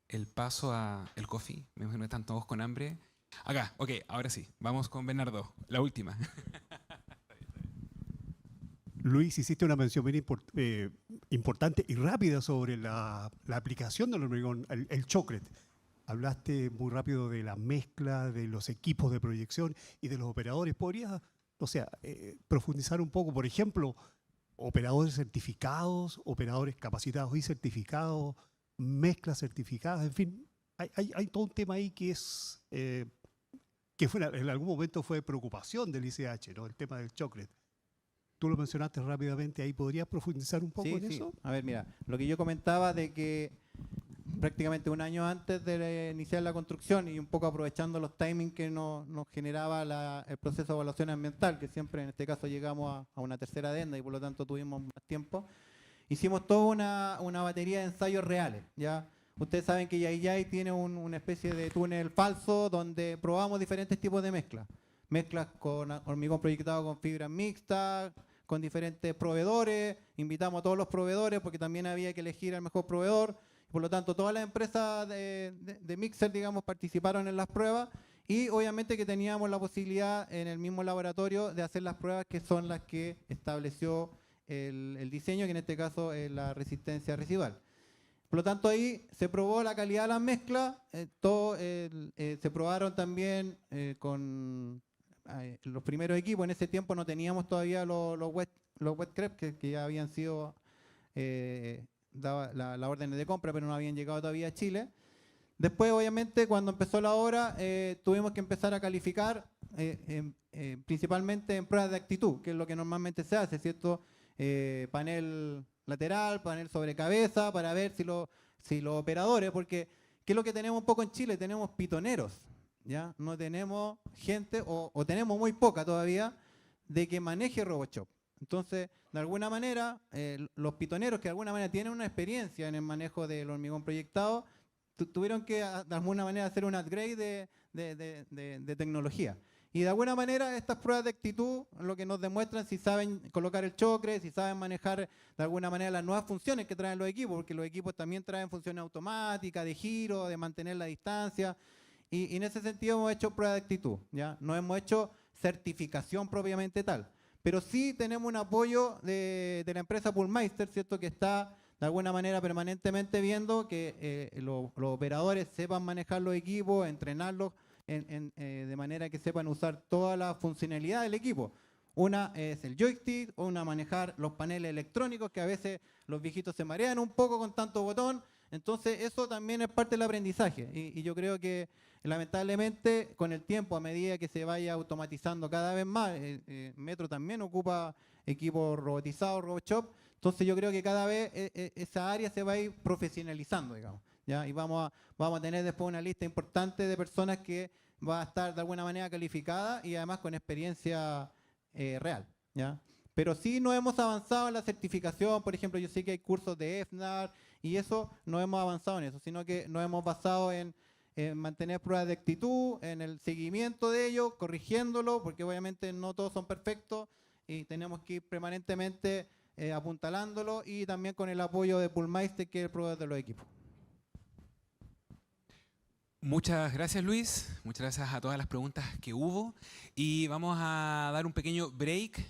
el paso a el coffee. Me imagino que están todos con hambre. Acá, ok, ahora sí. Vamos con Bernardo, la última. Luis, hiciste una mención bien importante y rápida sobre la aplicación del hormigón, el chocret. Hablaste muy rápido de la mezcla, de los equipos de proyección y de los operadores. ¿Podrías, o sea, profundizar un poco, por ejemplo, operadores certificados, operadores capacitados y certificados, mezclas certificadas, en fin, hay todo un tema ahí que es que en algún momento fue preocupación del ICH, ¿no? El tema del chocret. Tú lo mencionaste rápidamente, ahí podrías profundizar un poco en eso. A ver, mira, lo que yo comentaba de que prácticamente un año antes de iniciar la construcción y un poco aprovechando los timings que nos generaba el proceso de evaluación ambiental, que siempre en este caso llegamos a una tercera adenda y por lo tanto tuvimos más tiempo, hicimos toda una batería de ensayos reales, ¿ya? Ustedes saben que Yayay tiene una especie de túnel falso donde probamos diferentes tipos de mezclas. Mezclas con hormigón proyectado con fibras mixtas, con diferentes proveedores. Invitamos a todos los proveedores porque también había que elegir al mejor proveedor. Por lo tanto, todas las empresas de mixer, digamos, participaron en las pruebas y obviamente que teníamos la posibilidad en el mismo laboratorio de hacer las pruebas que son las que estableció el diseño, que en este caso es la resistencia residual. Por lo tanto, ahí se probó la calidad de las mezclas, se probaron también con los primeros equipos. En ese tiempo no teníamos todavía los wet crepe que ya habían sido daba la orden de compra, pero no habían llegado todavía a Chile. Después, obviamente, cuando empezó la obra, tuvimos que empezar a calificar principalmente en pruebas de actitud, que es lo que normalmente se hace, ¿cierto? Panel lateral, panel sobre cabeza, para ver si los operadores, porque ¿qué es lo que tenemos un poco en Chile? Tenemos pitoneros, ¿ya? No tenemos gente, o tenemos muy poca todavía, de que maneje RoboShop. Entonces, de alguna manera, los pitoneros que de alguna manera tienen una experiencia en el manejo del hormigón proyectado, tuvieron que de alguna manera hacer un upgrade de tecnología. Y de alguna manera estas pruebas de actitud lo que nos demuestran si saben colocar el chocre, si saben manejar de alguna manera las nuevas funciones que traen los equipos, porque los equipos también traen funciones automáticas, de giro, de mantener la distancia. Y en ese sentido hemos hecho pruebas de actitud, ¿ya? No hemos hecho certificación propiamente tal. Pero sí tenemos un apoyo de la empresa Pullmeister, ¿cierto? Que está de alguna manera permanentemente viendo que los operadores sepan manejar los equipos, entrenarlos de manera que sepan usar toda la funcionalidad del equipo. Una es el joystick, una manejar los paneles electrónicos, que a veces los viejitos se marean un poco con tanto botón. Entonces eso también es parte del aprendizaje. Y yo creo que lamentablemente con el tiempo, a medida que se vaya automatizando cada vez más, Metro también ocupa equipos robotizados, RoboShop. Entonces yo creo que cada vez esa área se va a ir profesionalizando, digamos, ¿ya? Y vamos a tener después una lista importante de personas que va a estar de alguna manera calificada y además con experiencia real, ¿ya? Pero sí no hemos avanzado en la certificación. Por ejemplo, yo sé que hay cursos de EFNAR y eso, no hemos avanzado en eso, sino que nos hemos basado en mantener pruebas de actitud, en el seguimiento de ello, corrigiéndolo, porque obviamente no todos son perfectos y tenemos que ir permanentemente apuntalándolo, y también con el apoyo de Pullmeister, que es el proveedor de los equipos. Muchas gracias, Luis. Muchas gracias a todas las preguntas que hubo. Y vamos a dar un pequeño break